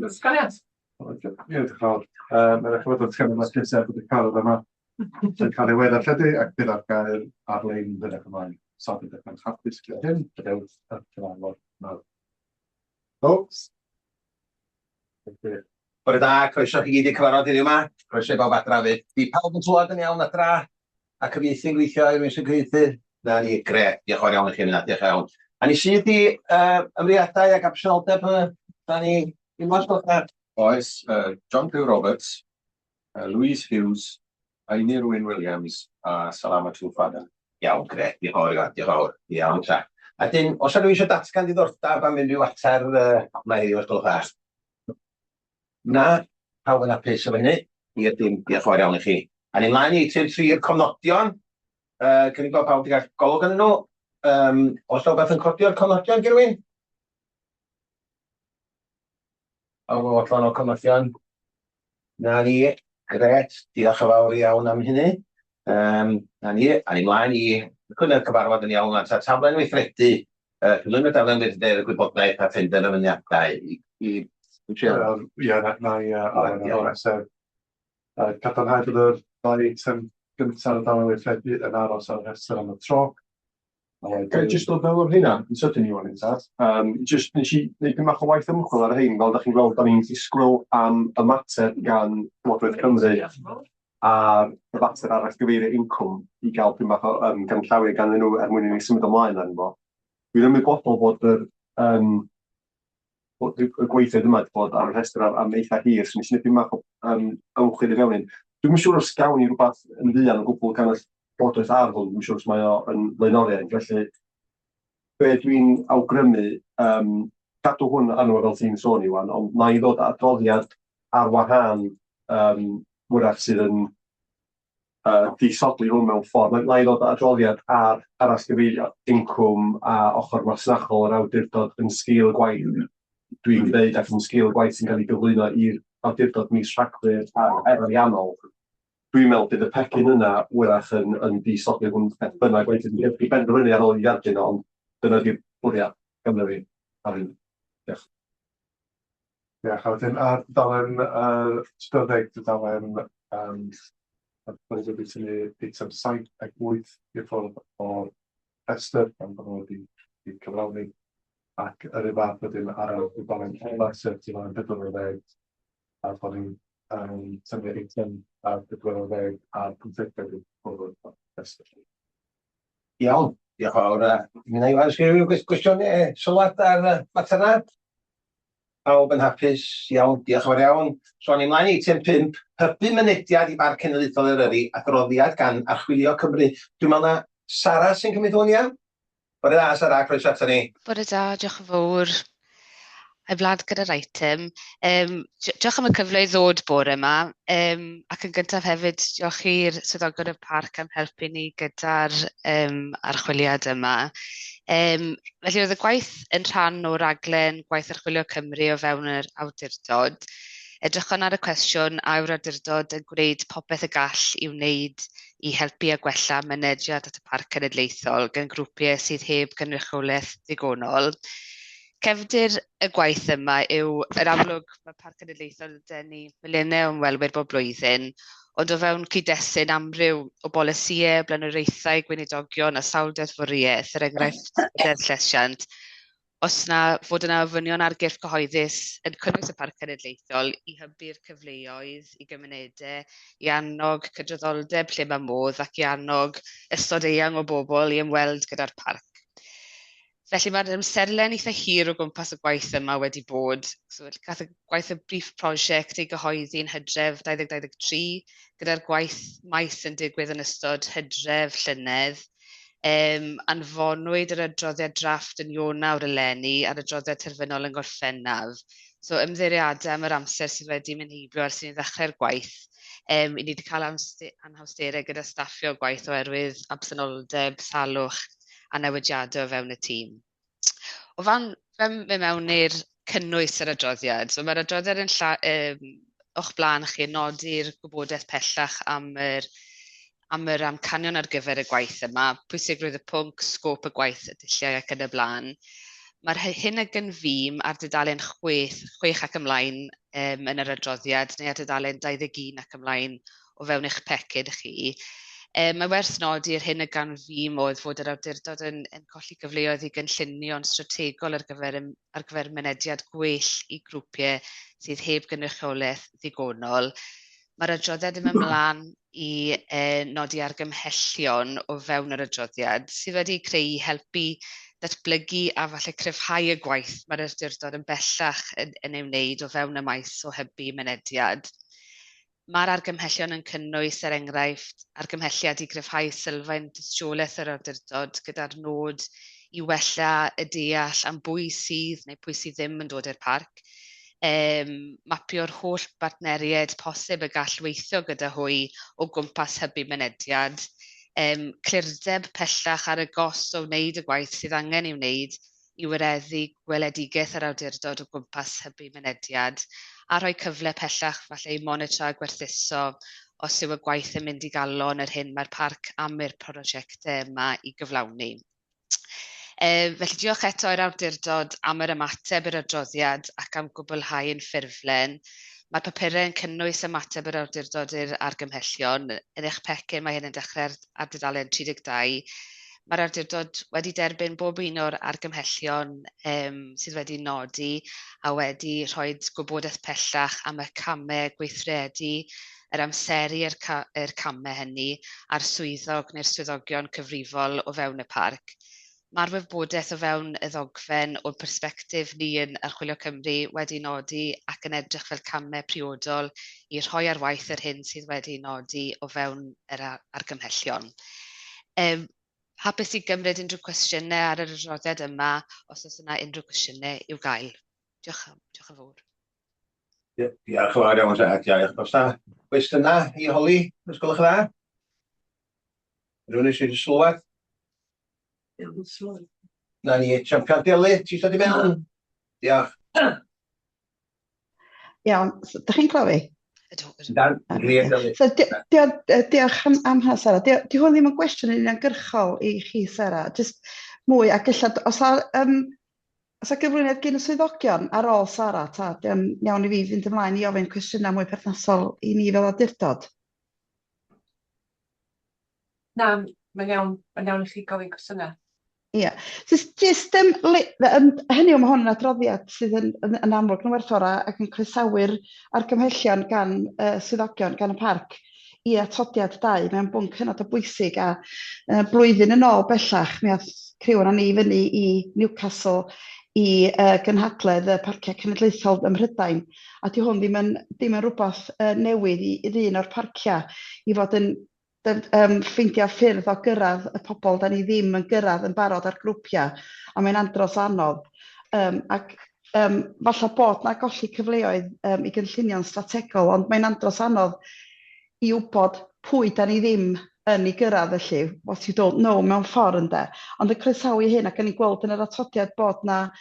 Ysganiad? Ie, diolch yn fawr. Mae'n eich bod o'n teimlo mas cysau bod y carod yma yn cael ei weddarlledu ac bydd ar gael ar-lein fyddech ymlaen. So, byddech yn hapus gyda hyn, byddewch ar cyfarfod nawr. Oes. Bore da, croeso chi gyd i cyfarfod heddiw yma. Croeso i bawb adra fyd. Di pawb yn clywed yn iawn adra a cyfieithu'n gweithio i rywun sy'n cyfieithu? Na ni, gret. Diolch yn iawn i chi yna, diolch yn iawn. A ni sydd i ymryddiadau ac absenoldeb da ni unwaith gwrdd. Oes, John Pugh Roberts, Louise Hughes, Ainir Wyn Williams a Salama Tufada. Iawn, gret. Diolch yn fawr, diolch yn fawr. Iawn, ta. A dyn, os ydw i eisiau datgan diddordeb am unrhyw ater mae heddiw os gwelwch dda? Na, pawb yn hapus efo hynny. I'r dim, diolch yn fawr iawn i chi. A ni mlaen i eitem 3 cofnodion. Cyn i gweld pawb wedi cael golwg yn nhw. Os yw beth yn codio'r cofnodion, Gyrwyn? Pawb yn fodlon o cofnodion? Na ni, gret. Diolch yn fawr iawn am hynny. Na ni, a ni mlaen i y cyfarfod yn iawn. A taflen weithredu, dilyn y taflen weithredu'r gwybodaeth a ffender ymwneadau i... Ie, na i Alan o'r sef. Cadarnhau bod yr ddau eitem gyntaf o daflen weithredu yn aros ar rhestr am y tro. Gael jyst dod fel o'r hynna, yn sydyn i wan yn tad. Jyst nes i wneud bach o waith ymchwil ar hyn, fel da chi'n gweld, da ni'n disgwyl am ymateb gan Llywodraeth Cymru a y fater arall gyfeirio incwm i gael pyn bach o ganllawiau gan nhw mwyn i ni symud ymlaen arno fo. Dwi'n ymwybodol bod y gweithred yma wedi bod ar y rhestr am eitha hir, so nes i wneud pyn bach o ymchwil i fewn un. Dwi'n siŵr os gawn ni rhywbeth yn ddian o gwbl gan y Llywodraeth ar hwn, dwi'n siŵr os mae o yn leunoriaeth. Felly, be dwi'n awgrymu, gadw hwn anwa fel ti'n sôn i wan, ond na i ddod adroddiad ar wahân wrach sydd yn disodli hwn mewn ffordd. Na i ddod adroddiad ar arallgyfeirio incwm a ochr masnachol yr awdurdod yn sgil gwaith. Dwi'n dweud ac yn sgil gwaith sy'n cael ei gyflwyno i'r awdurdod mis Rhagfyr a'r ariannol. Dwi'n meddwl bydd y pecyn yna wrach yn disodli hwn beth bynnag gwaith yn benderfynu ar ôl i dderbyn o, ond dyna di'r bwriad gymryd fi ar hyn. Diolch. Diolch. A wedyn ar dalen 14, dalen bydd yn eitem 7 ac 8 i'r ffordd o'r rhestr, gan bod nhw wedi cyflawni. Ac yr un fath wedyn ar y dalen ola, sef dalen 14 a bod ni'n tynnu eitem ar 14 a'r 15 i'r ffordd o'r rhestr. Iawn, diolch yn fawr. Mi wna i wan sgwrs rhyw gwestiwn sylwad ar mater yna. Pawb yn hapus, iawn, diolch yn fawr iawn. So, ni mlaen i eitem 5, hybu mynediad i bar cenedlaethol Eryri, adroddiad gan Archwilio Cymru. Dwi'n meddwl na Sara sy'n cymryd hwn, ia? Bore da, Sara, croeso ato ni. Bore da, diolch yn fawr. A'i blad gyda'r eitem. Diolch am y cyfle i ddod bore yma, ac yn gyntaf hefyd diolch i'r swyddogion y parc am helpu ni gyda'r archwiliad yma. Felly oedd y gwaith yn rhan o raglen Gwaith Archwilio Cymru o fewn yr awdurdod. Edrychon ar y cwestiwn a yw'r awdurdod yn gwneud popeth y gall i wneud i helpu a gwella mynediad at y parc cenedlaethol gan grwpiau sydd heb gynrychiolaeth ddigonol. Cefndir y gwaith yma yw yr amlwg mae Parc Cenedlaethol yn denu miliynau o ymwelwyr bob blwyddyn, ond o fewn cyd-destun amryw o bolisïau, blaenoriaethau, gweinidogion a sawl deddfwriaeth, er enghraifft deddf llesiant, os na fod yna ofynion ar gyrff cyhoeddus yn cynnwys y Parc Cenedlaethol i hybu'r cyfleoedd i gymunedau, i annog cydraddoldeb lle mae modd ac i annog ystod eang o bobl i ymweld gyda'r parc. Felly mae'r amserlen eitha hir o gwmpas y gwaith yma wedi bod. So, gath y gwaith y brief prosiect ei gyhoeddi'n Hydref 2023, gyda'r gwaith maith yn digwydd yn ystod Hydref llynedd. Anfonwyd yr adroddiad drafft yn Ionawr eleni a'r adroddiad terfynol yn Gorffennaf. So, ymddeiriadau am yr amser sydd wedi mynd heibio ar sy'n ddechrau'r gwaith. I ni wedi cael anhawsterau gyda staffio gwaith oherwydd absenoldeb, salwch a newidiadau o fewn y tîm. O fan mynd mewn i'r cynnwys yr adroddiad, so mae'r adroddiad o'ch blaen chi yn nodi'r gwybodaeth pellach am yr amcanion ar gyfer y gwaith yma, pwysigrwydd y pwnc, sgôp y gwaith, y dulliau ac yn y blaen. Mae'r hyn ag yn fîm ar dudalen 6 ac ymlaen yn yr adroddiad, neu ar dudalen 21 ac ymlaen o fewn eich pecyd chi. Mae werth nodi'r hyn ag gan fîm oedd fod yr awdurdod yn colli gyfleoedd i gynllunio'n strategol ar gyfer mynediad gwell i grwpiau sydd heb gynrychiolaeth ddigonol. Mae'r adroddiad yn mynd ymlaen i nodi argymhellion o fewn yr adroddiad sydd wedi creu helpu datblygu a falle cryfhau y gwaith mae'r awdurdod yn bellach yn ei wneud o fewn y maes o hybu mynediad. Mae'r argymhellion yn cynnwys, er enghraifft, argymhelliad i gryfhau sylfaen dystiolaeth yr awdurdod gyda'r nod i wella y deall am bwy sydd neu pwy sydd ddim yn dod i'r parc, mapio'r holl bartneriaid posib y gall weithio gyda hwy o gwmpas hybu mynediad, clirdeb pellach ar y gost o wneud y gwaith sydd angen i wneud i wireddu gweledigaeth yr awdurdod o gwmpas hybu mynediad, a rhoi cyfle pellach falle i monitro a gwerthuso os yw y gwaith yn mynd i galon yr hyn mae'r parc am i'r prosiectau yma i gyflawni. Felly diolch eto i'r awdurdod am yr ymateb i'r adroddiad ac am gwblhau'n ffurflen. Mae'r papurau yn cynnwys ymateb yr awdurdod i'r argymhellion. Yn eich pecyn mae hyn yn dechrau ar dudalen 32. Mae'r awdurdod wedi derbyn bob un o'r argymhellion sydd wedi nodi a wedi rhoi gwybodaeth pellach am y camau gweithredu, yr amseru i'r camau hynny a'r swyddog neu'r swyddogion cyfrifol o fewn y parc. Mae'r wybodaeth o fewn y ddogfen o'r persbectif ni yn Archwilio Cymru wedi nodi ac yn edrych fel camau priodol i rhoi ar waith yr hyn sydd wedi nodi o fewn yr argymhellion. Hapus i gymryd unrhyw cwestiynau ar yr adroddiad yma, os oes yna unrhyw cwestiynau i'w gael. Diolch yn fawr. Diolch yn fawr iawn, diolch. Os yna cwestiynau i holi, os gwelwch yn dda? Rwy'n eisiau sylwad? Na ni, champion Deli, ti eisiau di mewn? Diolch. Iawn, ydych chi'n clywed? Dan, glir Deli. Diolch am hynny, Sara. Di hwn ddim yn gwestiwn yn uniongyrchol i chi, Sara. Just mwy, ac ella, os a gyflwyniad gen y swyddogion ar ôl Sara, iawn i fi fynd ymlaen i ofyn cwestiynau mwy perthnasol i ni fel awdurdod? Na, mae'n iawn i chi gofyn cwestiynau. Ie, hynny yw mae hwn yn adroddiad sydd yn amlwg yn werthfawr ac yn croesawu'r argymhellion gan swyddogion gan y parc i atodiad 2 mewn bwnc hynod o bwysig a blwyddyn yn ôl bellach mi oedd criw ni fyny i Newcastle i gynhadledd y parciau cenedlaethol ym Mhrydain a di hwn ddim yn rhywbeth newydd i'r un o'r parciau i fod yn ffeindio ffyrdd o gyrraedd y pobl da ni ddim yn gyrraedd yn barod ar grwpiau a mae'n andros anodd ac falle bod na golli cyfleoedd i gynllunio'n strategol ond mae'n andros anodd i wybod pwy da ni ddim yn ei gyrraedd felly, what you don't know mewn ffordd ynde, ond y croesawu hyn ac yn ei gweld yn yr atodiad bod na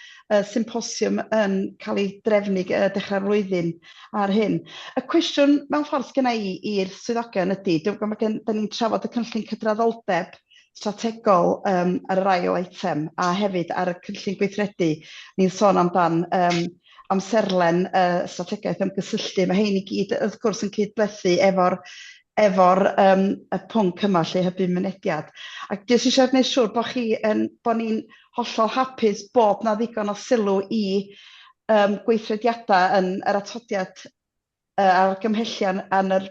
symposiwm yn cael ei drefnu dechrau'r flwyddyn ar hyn. Y cwestiwn mewn ffordd sgynna i'r swyddogion ydy, da ni'n trafod y cynllun cydraddoldeb strategol ar yr ail eitem a hefyd ar y cynllun gweithredu, ni'n sôn amdan amserlen strategaeth ymgysylltu, mae hein i gyd wrth gwrs yn cydblethu efo'r y pwnc yma lle hybu mynediad. Ac jyst eisiau gwneud siŵr bod ni'n hollol hapus bod na ddigon o sylw i gweithrediadau yn yr atodiad a'r gymhellion yn yr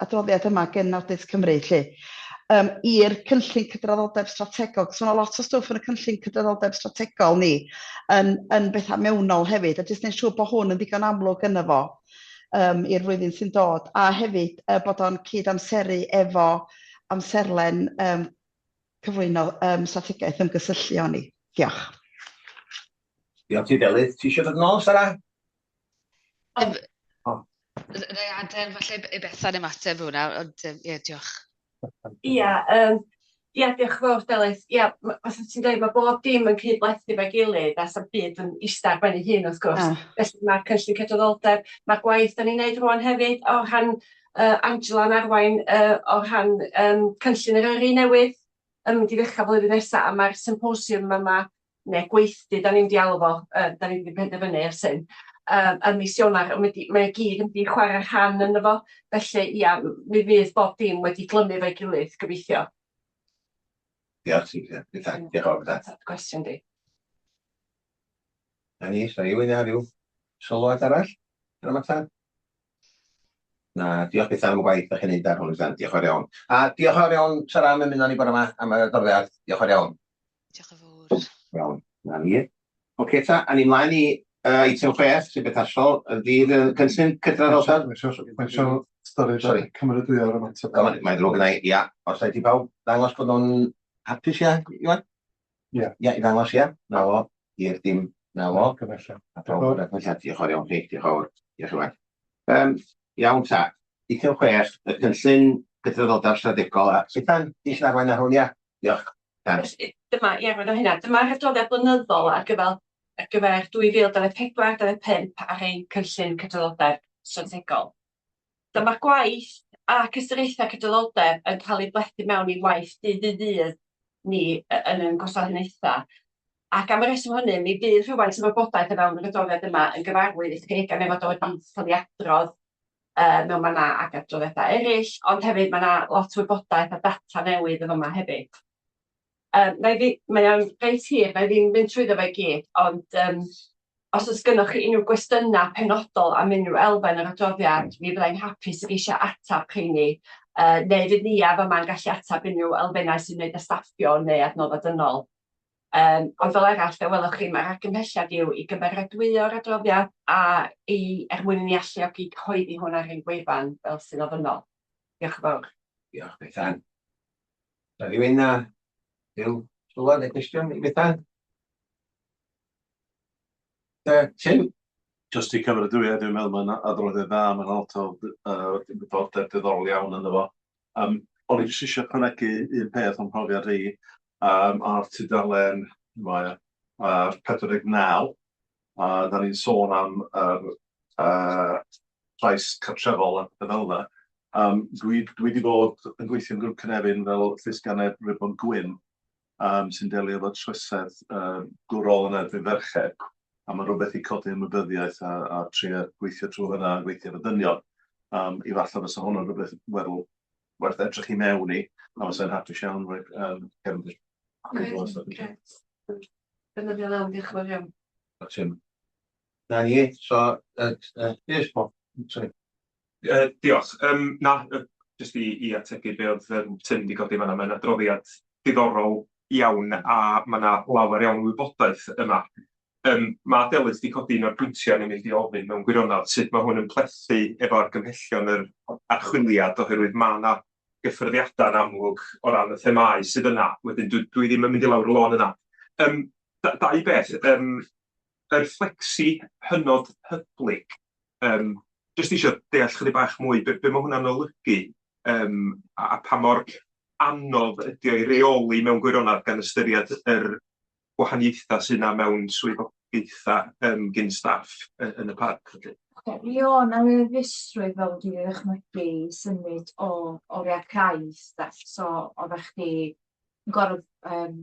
adroddiad yma gen Nawdau Cymru lle. I'r cynllun cydraddoldeb strategol, cos mae lot o stwff yn y cynllun cydraddoldeb strategol ni yn bethau mewnol hefyd, a jyst gwneud siŵr bod hwn yn ddigon amlwg yno fo. I'r flwyddyn sy'n dod, a hefyd bod o'n cyd-amseru efo amserlen cyflwyno strategaeth ymgysylltu ni. Diolch. Diolch ti Delyth. Ti eisiau dod nôl, Sara? Rai adael falle i Bethan ymateb hwnna, ond ie, diolch. Ia, diolch yn fawr Delyth. Ia, os ti'n dweud, mae bob dim yn cydblethu fe gilydd a sa'n byd yn eistedd ben ei hun wrth gwrs. Felly mae'r cynllun cydraddoldeb, mae'r gwaith da ni'n neud rwan hefyd o rhan Angela'n arwain o rhan cynllun yr yrru newydd yn mynd i ddechrau flwyddyn nesaf a mae'r symposiwm yma neu gweithdy, da ni'n dialw fo, da ni wedi penderfynu ers hyn, y misionar, mae gyd yn wedi chwarae rhan yn efo, felly ia, mi fydd bob dim wedi glymu fo'i gilydd, gobeithio. Diolch, diolch yn fawr. Gwestiwn di. Na ni, sa rhywun a rhyw sylwad arall? Yn ymateb? Na, diolch beth am y gwaith ydych chi'n neud ar hwn, diolch yn fawr iawn. A diolch yn fawr iawn, Sara, am ymuno ni bore yma am y dorddiad. Diolch yn fawr iawn. Diolch yn fawr. Iawn, na ni. Oce ta, a ni mlaen i eitem 6, sy'n beth asol, ydy'r cynllun cydran o'r Mae'n siarad stori cymeradwyo ar ymateb. Mae'n ddrwg yna, ia. Os ydy pawb ddangos bod nhw'n hapus ia, Iwan? Ie. Ia, i ddangos ia. Na fo, i'r dim, na fo. Gyfeillion. A pawb yn edrych diolch o'r iawn chi, diolch o'r, diolch Iwan. Iawn ta, eitem 6, y cynllun cydraddoldeb strategol, a sy'n di sy'n arwain ar hwn ia? Diolch. Dyma, ie, roedd o hynna. Dyma'r adroddiad blynyddol ar gyfer 2024-2025 ar ein cynllun cydraddoldeb strategol. Dyma'r gwaith a cystyriaethau cydraddoldeb yn cael ei blethu mewn i waith dydd ni yn ein gwasanaethau. Ac am y reswm hynny, mi fydd rhywfaint o wybodaeth o fewn yr adroddiad yma yn gyfarwydd i chi, gan ei fod o wedi cael ei adrodd mewn manna ac adroddiadau eraill, ond hefyd mae yna lot o wybodaeth a data newydd yn yma hefyd. Mae o'n reit hir, mae ddim mynd trwyddo fe gyd, ond os oes gennych chi unrhyw gwestiynau penodol am unrhyw elfen yr adroddiad, mi byddai'n hapus i eisiau atab chi ni, neu fydd ni af yma'n gallu atab unrhyw elfennau sy'n gwneud â staffio neu adnoddau dynol. Ond fel arall, fe welwch chi, mae'r argymhelliad yw i gymeradwyo'r adroddiad a mwyn i ni alluogi cyhoeddi hwn ar ein gwefan fel sy'n ofynol. Diolch yn fawr. Diolch, Bethan. Da rhywun na, rhyw sylwad neu gwestiwn i Bethan? Tim? Just i cymeradwyo, dwi'n meddwl mae'n adroddiad dda, mae'n lot o wybodaeth diddorol iawn yn efo. O'n i jyst eisiau ychwanegu un peth o'n profiad i ar tudalen 49, da ni'n sôn am trais cartrefol a fel yna. Dwi wedi bod yn gweithio yn grŵp cynefin fel llysganedd Ribon Gwyn, sy'n delio efo trwysedd gwrol yn erbyn ferched. A mae'n rhywbeth i codi ymwybyddiaeth a trio gweithio trwy hynna a gweithio efo dynion. I falle fysa hwnna'n rhywbeth werth edrych i mewn i, a fysa'n hapus iawn rwy'n cefndir. Defnyddio lawn, diolch yn fawr iawn. Na ni, so, diolch po. Diolch. Na, jyst i ategu be oedd Tim wedi godi fan'na, mae'n adroddiad diddorol iawn a mae yna lawer iawn wybodaeth yma. Mae Delys wedi codi un o'r pwyntiau ni'n mynd i ofyn mewn gwirionedd sut mae hwn yn plethu efo argymhellion yr archwiliad oherwydd mae yna gyffyrddiadau'n amlwg o ran y themau sydd yna. Wedyn dwi ddim yn mynd i lawr y lôn yna. Dau beth, yr flexi hynod hyblyg, jyst eisiau deall chydig bach mwy, be mae hwnna'n olygu a pa mor anodd ydi o'i reoli mewn gwirionedd gan ystyried yr gwahaniaethau sydd yna mewn swyddogaethau gyn staff yn y parc. Mi o na ddisrwydd fel dwi wedi dychmygu symud o oriau craidd, so oeddech chi yn gorfod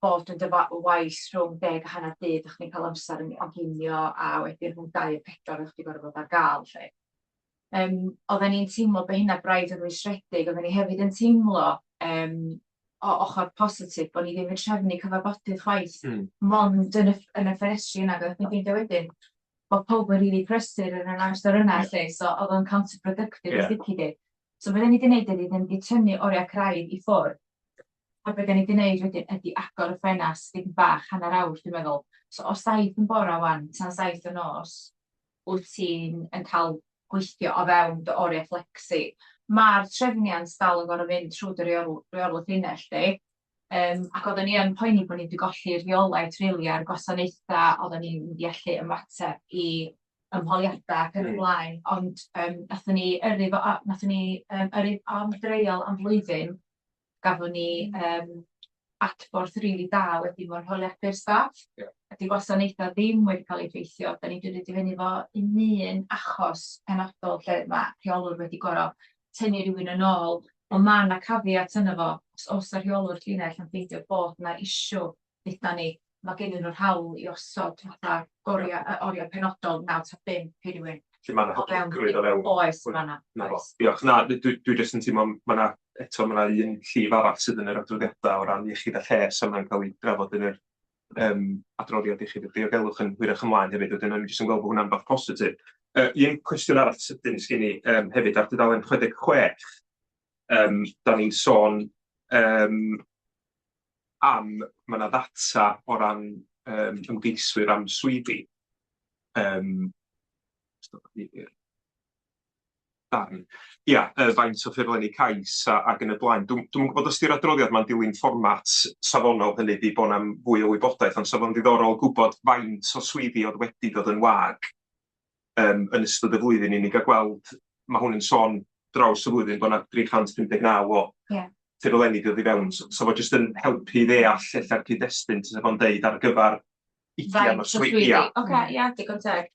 bod yn waith rhwng 10 a hanner dydd, o'ch chi'n cael amser yn oginio a wedyn rhwng 2 a 4 o'ch chi'n gorfod ar gael. Oedden ni'n teimlo bod hynna braidd yn rwystredig, oedden ni hefyd yn teimlo o ochr positif bod ni ddim yn trefnu cyfarfodydd chwaith mond yn y ffenestri yna, oeddech chi'n ffeindio wedyn bod pob yn rili prysur yn yr amser yna, so oedd o'n counterproductive i sicr. So beth ni wedi gwneud ydy, ddim wedi tynnu oriau craidd i ffwrdd. A beth ni wedi gwneud wedyn ydy agor y ffenast dipyn bach hanner awr, dwi'n meddwl. So o 7 yn bore wan, tan 7 yn nos, wyt ti'n cael gweithio o fewn dy oriau flexi. Mae'r trefniant dal yn gorfod mynd trwy dy reolwr llinell, ac oedden ni yn poeni bod ni wedi golli'r reolaeth rili ar gwasanaethau, oedden ni'n mynd i allu ymateb i ymholiadau ac yn y blaen, ond nathon ni yrru am dreial am flwyddyn, gafon ni adborth rili da wedi mewn holiadau'r staff. Ydy gwasanaethau ddim wedi cael ei effeithio, da ni wedi fyny fo un achos penodol lle mae rheolwr wedi gorfod tynnu rhywun yn ôl, ond mae yna cafiat yna fo, os y rheolwr llinell yn ffeindio bod yna isiw gyda ni, mae gen nhw'r hawl i osod fatha oriau penodol 9-5 i rywun. Lle mae yna hyblygrwydd o fewn. Oes, mae yna. Diolch. Na, dwi jyst yn teimlo, mae yna un llif arall sydd yn yr adroddiadau o ran iechyd a lles a mae'n cael ei drafod yn yr adroddiad iechyd a diogelwch yn hwyrach ymlaen hefyd, wedyn o'n i jyst yn gweld bod hwnna'n bach positif. Un cwestiwn arall sydyn sgen i hefyd ar dudalen 66, da ni'n sôn am mae yna ddata o ran ymgeiswyr am swyddi. Faint o ffurflenni cais ac yn y blaen. Dwi'n gwybod os di'r adroddiad mae'n dilyn fformat safonol hynny di bod am fwy o wybodaeth, ond safo'n ddiddorol gwybod faint o swyddi oedd wedi dod yn wag yn ystod y flwyddyn i ni gael gweld, mae hwn yn sôn draws y flwyddyn bod yna 359 o ffurflenni dod i fewn. So fo jyst yn helpu ddeall llella'r cyd-destun sy'n fo'n deud ar gyfer 20 o swyddi. Digon teg.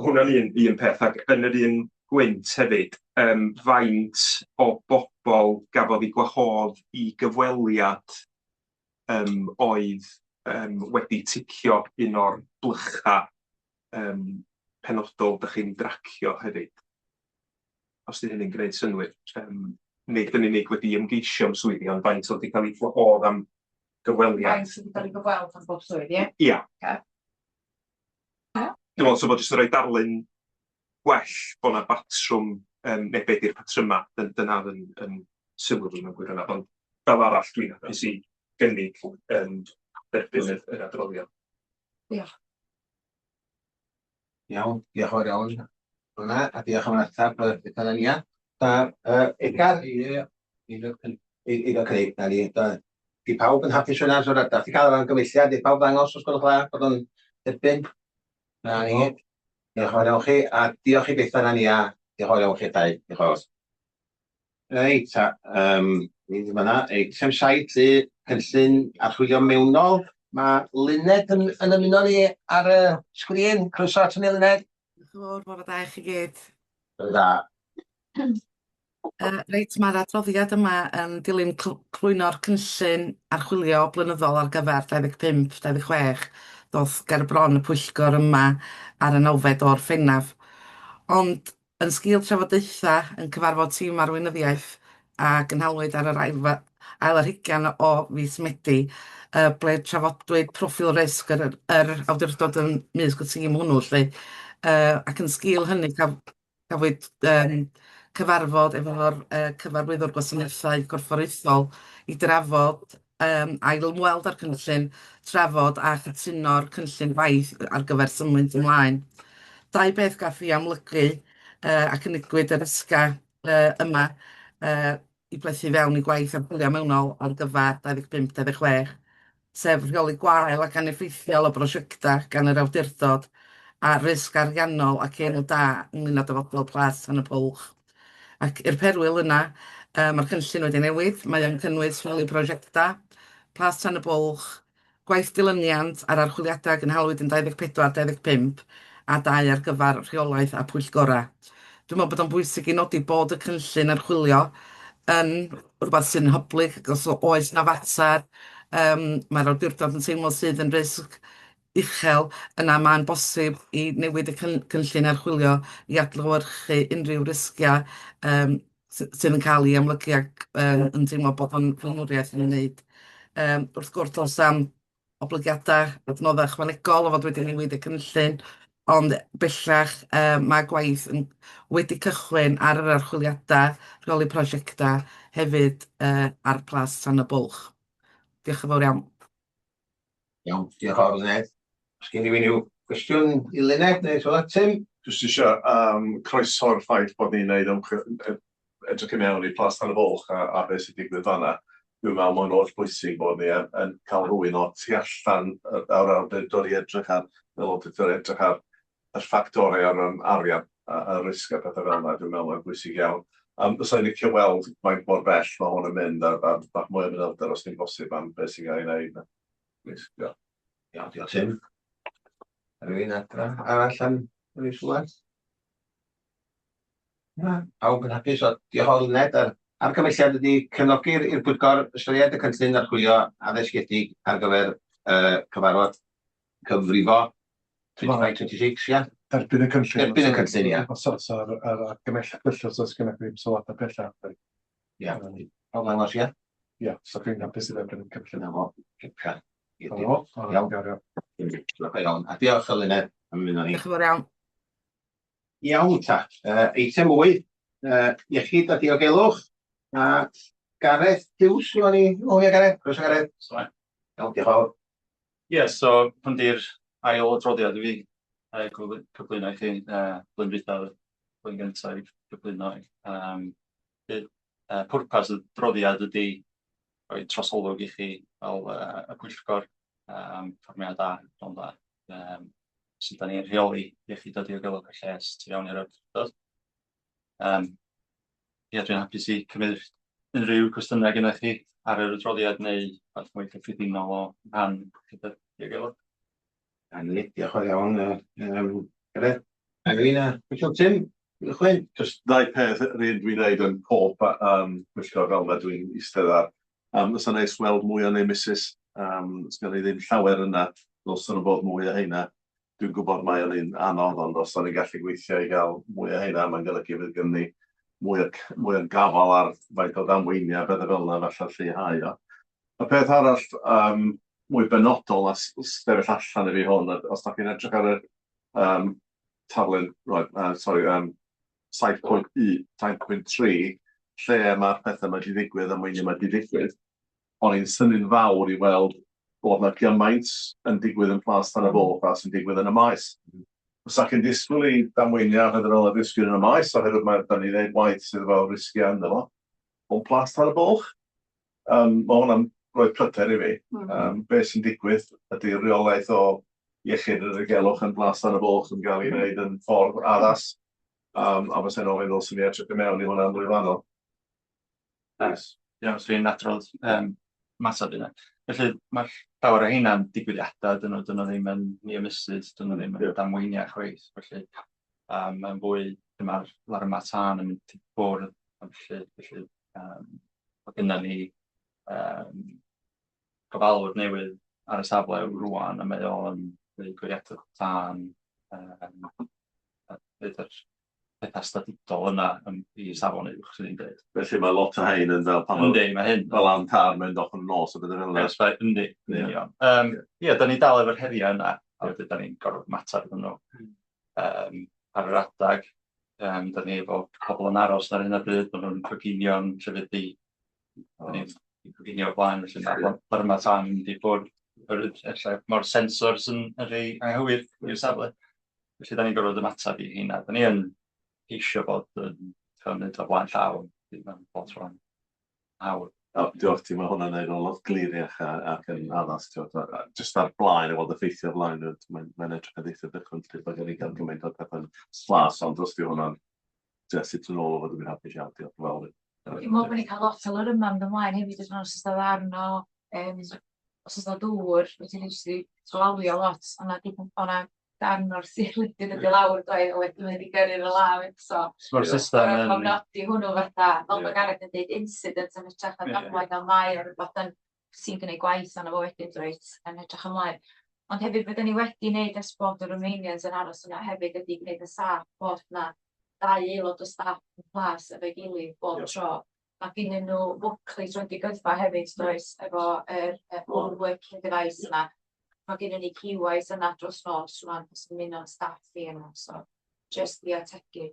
Hwnna'n un peth, ac yn yr un gwynt hefyd, faint o bobl gafodd ei gwahodd i gyfweliad oedd wedi ticio un o'r blycha penodol dych chi'n dracio hefyd. Os di hynny'n gwneud synwyr. Nid yn unig wedi ymgeisio am swyddi, ond faint oedd wedi cael ei gwahodd am gyfweliad. Faint wedi cael ei gyfweld am bob swyddi, ie? Ia. Dwi'n meddwl, so bod jyst yn rhoi darlun gwell bod yna batrwm, neu be di'r patrymau, dyna yn sylw dwi'n meddwl yna, ond fel arall dwi'n hapus i gynnig derbyn yr adroddiad. Diolch. Iawn, diolch yn fawr iawn. Hwna, a diolch am ateb y canlyniad. Edgar, iddo Craig, na ni. Di pawb yn hapus hwnna, so dath i cael yr anghyfelliad, di pawb ddangos os gwelwch dda, bod o'n derbyn. Na ni. Diolch yn fawr iawn chi, a diolch i Bethan a ni, a diolch yn fawr iawn chi dau. Diolch yn fawr. Reit, ni ddim yna. Eitem 7, cynllun archwilio mewnol. Mae Luned yn ymuno ni ar y sgrin. Croeso at hynny, Luned. Diolch yn fawr, bore da i chi gyd. Bore da. Reit, mae'r adroddiad yma yn dilyn clwyno'r cynllun archwilio blynyddol ar gyfer 25-26 ddoth ger bron y Pwyllgor yma ar y 9 o'r Ffennaf. Ond yn sgil trafodaetha yn cyfarfod tîm arweinyddiaeth a gynhalwyd ar yr ail ar 20 o fis Medi, ble trafodwyd proffil risg yr awdurdod yn mysg y tîm hwnnw, lle. Ac yn sgil hynny cafwyd cyfarfod efo'r cyfarwyddwr gwasanaethau corfforaethol i drafod ail ymweld ar cynllun, trafod a chytuno'r cynllun faith ar gyfer symud ymlaen. Dau beth gath i amlygu ac yn digwydd yr ysga yma i blethu fewn i gwaith archwilio mewnol ar gyfer 25-26, sef rheoli gwael ac aneffeithiol o brosiectau gan yr awdurdod a risg ariannol ac enw da ynglyn â dyfodol plas yn y pwlch. Ac i'r perwyl yna, mae'r cynllun wedi newid, mae o'n cynnwys rheoli prosiectau, plas tan y bwlch, gwaith dilyniant ar archwiliadau gynhalwyd yn 24-25 a 2 ar gyfer rheolaeth a pwyllgora. Dwi'n meddwl bod o'n bwysig i nodi bod y cynllun archwilio yn rhywbeth sy'n hyblyg, ac os oes na fater, mae'r awdurdod yn teimlo sydd yn risg uchel, yna mae'n bosib i newid y cynllun archwilio i adlewyrchu unrhyw risgiau sydd yn cael ei amlygu ac yn teimlo bod o'n flaenoriaeth yn wneud. Wrth gwrs, oes am oblygiadau adnoddau ychwanegol o fod wedi newid y cynllun, ond bellach mae gwaith wedi cychwyn ar yr archwiliadau, rheoli prosiectau hefyd ar plas tan y bwlch. Diolch yn fawr iawn. Iawn, diolch yn fawr, Luned. Os gen i rhyw gwestiwn i Luned neu Twla, Tim? Jyst eisiau croeso'r ffaith bod ni'n gwneud edrych i mewn i plas tan y bwlch a beth sy'n digwydd fan'na. Dwi'n meddwl mae'n holl bwysig bod ni yn cael rhywun o tu allan o'r awdurdod i edrych ar, edrych ar y ffactorau ar ran arian a risg a pethau fel yna. Dwi'n meddwl mae'n bwysig iawn. Bysa'n licio weld faint mor bell mae hwn yn mynd a bach mwy o mynelder os ni'n bosib am beth sy'n cael ei wneud. Iawn, diolch Tim. Rwy'n arall am rwy'n sylwad? Pawb yn hapus, o diolch o Luned. Argymelliad ydy cefnogi'r i'r Pwyllgor ystyried y cynllun archwilio addysgiedig ar gyfer cyfarfod cyfrifo 25-26, ia? Derbyn y cynllun. Derbyn y cynllun, ia. Os ar gymellach bellach, os gynnaf chi sylwadau bellach. Ia. Pawb ddangos, ia? Ia, so chi'n hapus i dderbyn y cynllun. Na fo. Iawn. Iawn. A diolch Eluned am mynd â ni. Diolch yn fawr iawn. Iawn ta. Eitem 8. Iechyd a diogelwch. A Gareth Hughes, yw ni? O ia, Gareth. Croeso Gareth. Iawn, diolch yn fawr. Ie, so hwn di'r ail adroddiad i fi cyflwyno i chi blwyddyn dwytha, blwyddyn gyntaf i cyflwyno. Pwrpas y droddiad ydy rhoi trosolwg i chi fel y Pwyllgor, Perfformiad a Adnoddau, sydd da ni'n rheoli iechyd a diogelwch y lles tu fewn i'r awdurdod. Ie, dwi'n hapus i cymryd unrhyw cwestiynau gyda chi ar yr adroddiad neu fath mwy cyffredinol o rhan gyda diogelwch. Anli, diolch yn iawn. Gareth. Angelina, Michael Tim, gychwyn. Just ddau peth yr un dwi'n neud yn pob pwyllgor fel yma dwi'n eistedd ar. Os yna neis weld mwy o nemesis, os gan i ddim llawer yna, os yna bod mwy o heina. Dwi'n gwybod mae o'n un anodd, ond os yna ni'n gallu gweithio i gael mwy o heina, mae'n golygu fydd gen ni mwy o gafal ar faint o ddamweiniau, beth fel yna falle lleihau o. Y peth arall mwy benodol a stefell allan i fi hwn, os da chi'n edrych ar y taflen, 7.1, 7.3, lle mae'r pethau yma wedi digwydd a mwyn yma wedi digwydd. Ond i'n synnu'n fawr i weld bod yna gymaint yn digwydd yn Plas Tan y Bwlch a sy'n digwydd yn y maes. Os da chi'n disgwyl i damweiniau fel y ddisgwyl yn y maes, oherwydd mae da ni'n gwneud waith sydd efo risgiau ynddo fo. Ond Plas Tan y Bwlch, mae hwnna'n rhoi pryder i fi. Be sy'n digwydd ydy reolaeth o iechyd yr diogelwch yn Plas Tan y Bwlch yn cael ei wneud yn ffordd addas. A fysa'n ofyn ddylsyn ni edrych i mewn i hwnna'n lwyfanol. Iawn, so fi'n adrodd matab yna. Felly mae'r llawer o heina'n digwyddiadau, dyn nhw ddim yn ni-ymysydd, dyn nhw ddim yn damweiniau chweith. Felly mae'n fwy, mae'r larma tân yn mynd i bwrdd. Felly mae gennym ni gofalwr newydd ar y safle rwan, a mae o'n gwiriadau tân, pethau statudol yna i safon uwch sydd wedi'n dweud. Felly mae lot o hein yn fel fel antar mynd o'ch yn nos o beth yn fel yna. Ie, da ni dal efo'r heriau yna, a wedyn da ni'n gorfod mater iddyn nhw. Ar yr adag, da ni efo pobl yn aros ar hyn o bryd, bod nhw'n coginio'n trefydu. Da ni'n coginio o blaen, felly mae'r yma tan yn mynd i bwrdd mor sensors yn rhai anghywir i'r safle. Felly da ni'n gorfod ymateb i hynna. Da ni yn eisiau bod yn mynd o blaen llaw, mae'n bod rhan awr. Diolch ti, mae hwnna'n neud o lot gliriach ac yn addas. Just ar blaen, efo effeithio blaen, mae'n edrych yn eitha dychwyn, bod gen i gael gymaint o pethau'n slas, ond os di hwnna'n sut yn ôl o fod yn hapus iawn, diolch yn fawr. Dwi'n meddwl bod ni'n cael lot o lyr yma yn ymlaen hefyd, os ystod arno, os ystod dŵr, wedyn ni'n slawio lot, o'na darn o'r sirlydyn ydi lawr doedd, a wedyn wedi gyrru'r y law eto. Mae'r system yn... Mae'n nodi hwnnw fatha, fel mae Gareth yn dweud incident yn edrych yn damwain o'n mai o'r rhywbeth sy'n gwneud gwaith o'n efo wedyn dweud yn edrych ymlaen. Ond hefyd fydden ni wedi wneud esbod y Romanians yn aros yna hefyd ydi gwneud y saff bod yna 2 aelod o staff yn Plas efo'i gilydd bob tro. Mae gennyn nhw woclis wedi gyrfa hefyd does efo all working device yna. Mae gennyn ni QIs yna dros nos rwan os yn mynd o'n staff fi yna. So, just i ategu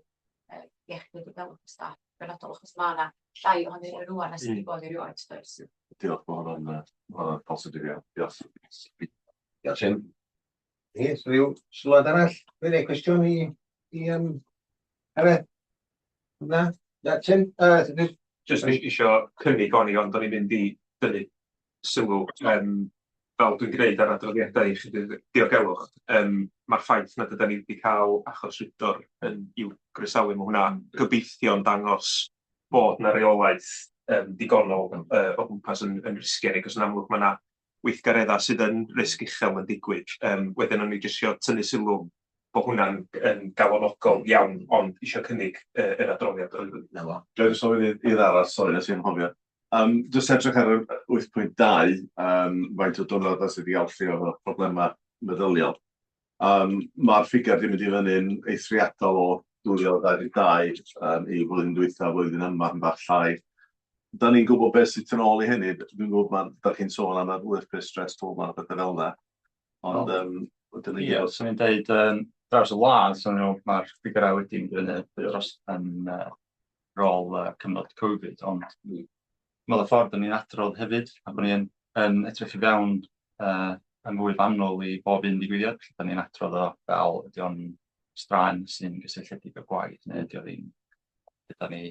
iechyd i gael o staff. Benodol achos mae yna llai ohonyn nhw rwan as ydi bod i rioed does. Diolch, mae hwnna'n positif iawn. Diolch. Diolch Tim. Rhyw sylwad arall? Rwy'n ei cwestiwn i Harry? Na? Tim? Just eisiau cynnig o'n i, ond o'n i'n mynd i dynnu sylw fel dwi'n gwneud ar adroddiadau i chi diogelwch. Mae'r ffaith nad ydym ni wedi cael achos rhydor i'w groesawu mae hwnna gobeithio'n dangos bod yna reolaeth digonol o gwmpas yn risgiau, cos yn amlwg mae yna weithgareddau sydd yn risg uchel yn digwydd. Wedyn o'n i jyst eisiau tynnu sylw bod hwnna'n galonogol iawn, ond eisiau cynnig yr adroddiad. Dwi'n sôn i ddara, sori, nes i'n hofio. Jyst edrych ar y 8.2, faint o diwrnodau sydd wedi allu o problemau meddyliol. Mae'r ffigur wedi mynd i fyny'n eithriadol o 2022 i flwyddyn dwytha, flwyddyn yma yn bach llai. Da ni'n gwybod beth sydd yn ôl i hynny. Dwi'n gwybod da chi'n sôn am y workplace stress tool ma'n bethau fel yna. Ond, Ie, so ni'n dweud draws y wlad, so mae'r ffigurau wedi mynd i fyny dros yn rôl cyfnod Covid, ond mewn y ffordd ni'n adrodd hefyd, a bod ni'n edrych i fewn yn fwy fanwl i bob un digwyddiad. Da ni'n adrodd o fel ydy o'n straen sy'n gysylltiedig o gwaith, neu ydy o ddim. Dyda ni,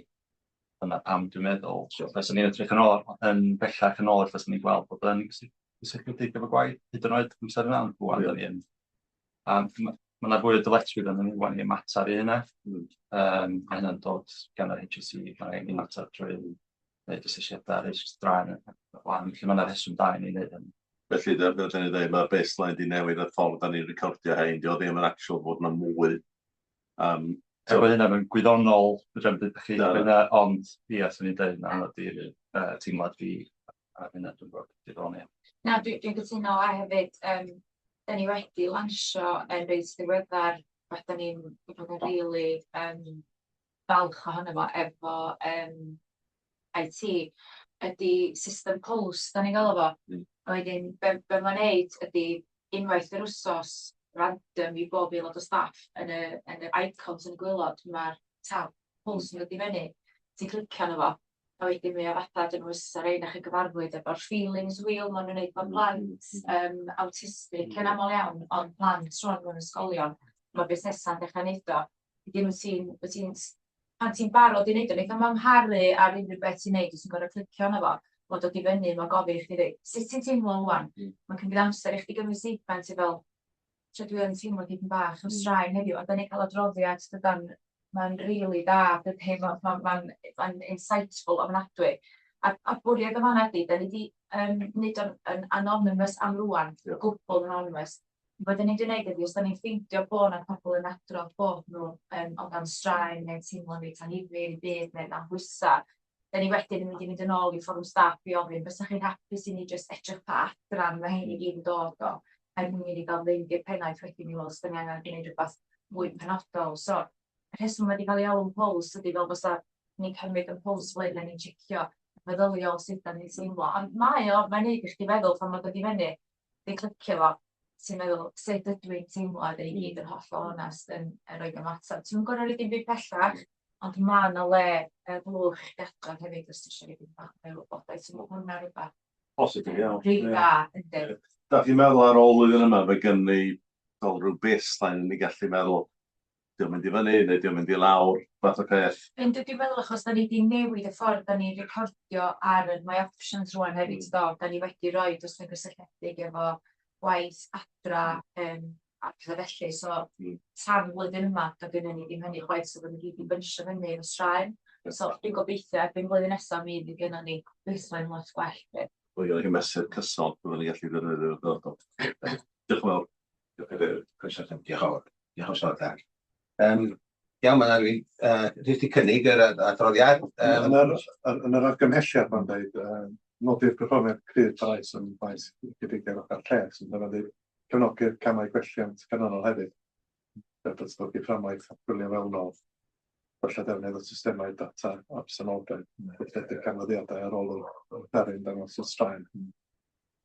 dyna pam dwi'n meddwl, os ni'n edrych yn ôl, yn bellach yn ôl, os ni'n gweld bod yn gysylltiedig efo gwaith, hyd yn oed amser yna, bwan da ni yn. Mae yna fwy o dyletwydd yn wan i ymater i hynna. Mae hynny'n dod gan yr HSE, mae'n ymater trwy wneud asesiadau risg straen, wan, lle mae'n rheswm da i ni wneud hynny. Felly, fel da ni'n dweud, mae'r baseline di newid y ffordd da ni'n recordio hein, dio ddim yn actual bod yna mwy. Efo hynna, mae'n gwyddonol, fydrem dweud chi hynna, ond ie, sy'n ni'n dweud, na ydy'r teimlad fi a hynna, dwi'n gwybod diddoni. Na, dwi'n gytuno a hefyd, da ni wedi lansio yn reit ddiweddar, da ni'n bod yn rili falch ohono fo efo IT, ydy system pulse, da ni'n gael efo. A wedyn, be mae'n neud ydy unwaith yr wsos random i bob aelod o staff yn y icons yn y gwylod, mae'r tab pulse yn dod i fyny, ti'n clicio arno fo, a wedyn mae o fatha dyn nhw ysar ein a'ch gyfarfwyd efo'r feelings wheel, maen nhw'n neud bod plant autistic yn aml iawn, ond plant rwan mewn ysgolion, mae busnesau'n dechrau neud o. Pan ti'n barod i neud o, neith o'n mamharu ar unrhyw beth ti'n neud, ti'n gorau clicio arno fo, bod dod i fyny, mae'n gofyn i chdi dweud, sut ti'n teimlo wan? Mae'n cymryd amser i chdi gymryd seigment i fel, tre dwi yn teimlo dipyn bach o straen heddiw, a da ni'n cael adroddiad, dydan, mae'n rili da, mae'n insightful ofnadwy. A bwriad o fanna di, da ni di wneud yn anonymous am rwan, gwbl anonymous. Bod ni'n gwneud ydi, os da ni'n ffeindio bod yna pobl yn adrodd bod nhw o dan straen, neu teimlo neu tanifir, byd, neu dan bwysa, da ni wedyn yn mynd yn ôl i fforwm staff i ofyn, bys chi'n hapus i ni just edrych pa adran mae hyn i gyd yn dod o, a ni'n mynd i gael ddim i'r pennaeth wedyn i weld, os da ni angen gwneud rhywbeth fwy penodol. So, y rheswm wedi cael ei alw'n pols ydy fel fysa ni'n cymryd yn pols flwyddyn a ni'n checio feddyliol sydd da ni'n teimlo. Ond mae'n neud i chdi feddwl pan mae'n dod i fyny, di'n clicio fo, ti'n meddwl, sut ydw i'n teimlo, a da ni gyd yn hollol onest yn rhoi ymateb. Ti'n gorau rydyn byd pellach, ond mae yna le blwch gadran hefyd os ti eisiau rydyn bach mewn wybodaeth. Ti'n meddwl hwnna rhywbeth? Positif, iawn. Rhyw da, ynddi. Da chi'n meddwl ar ôl flwyddyn yma, fe gyn ni rhyw baseline ni gallu meddwl, diolch mynd i fyny, neu diolch mynd i lawr, fath o peth. Dwi'n meddwl achos da ni wedi newid y ffordd da ni'n recordio ar My Options rwan hefyd, da ni wedi rhoi os yn gysylltiedig efo gwaith adra a pethau felly. So, tan flwyddyn yma, da gynnu ni ddim hynny chwaith, so bod ni gyd i bynsio fyny yn y straen. So, dwi'n gobeithio, erbyn flwyddyn nesaf, mi fydd gynnu ni baseline lot gwell. Wel, gyda chi mesur cysol, byddwn ni gallu ddefnyddio dod o. Diolch yn fawr. Diolch yn fawr. Iawn, mae'n arwy, rydych cynnig yr adroddiad. Yn yr argymhelliad, mae'n dweud, nodi'r perfformiad cryf faes yn faes gyda'r ochr lles, yn dweud, cefnogi'r camau gwelliant canonol hefyd. Datblygu fframwaith gwylio fewnol, falle defnydd o systemau data absenoldeb, gweithredu'r canfyddiadau ar ôl o'r darin dangos o straen,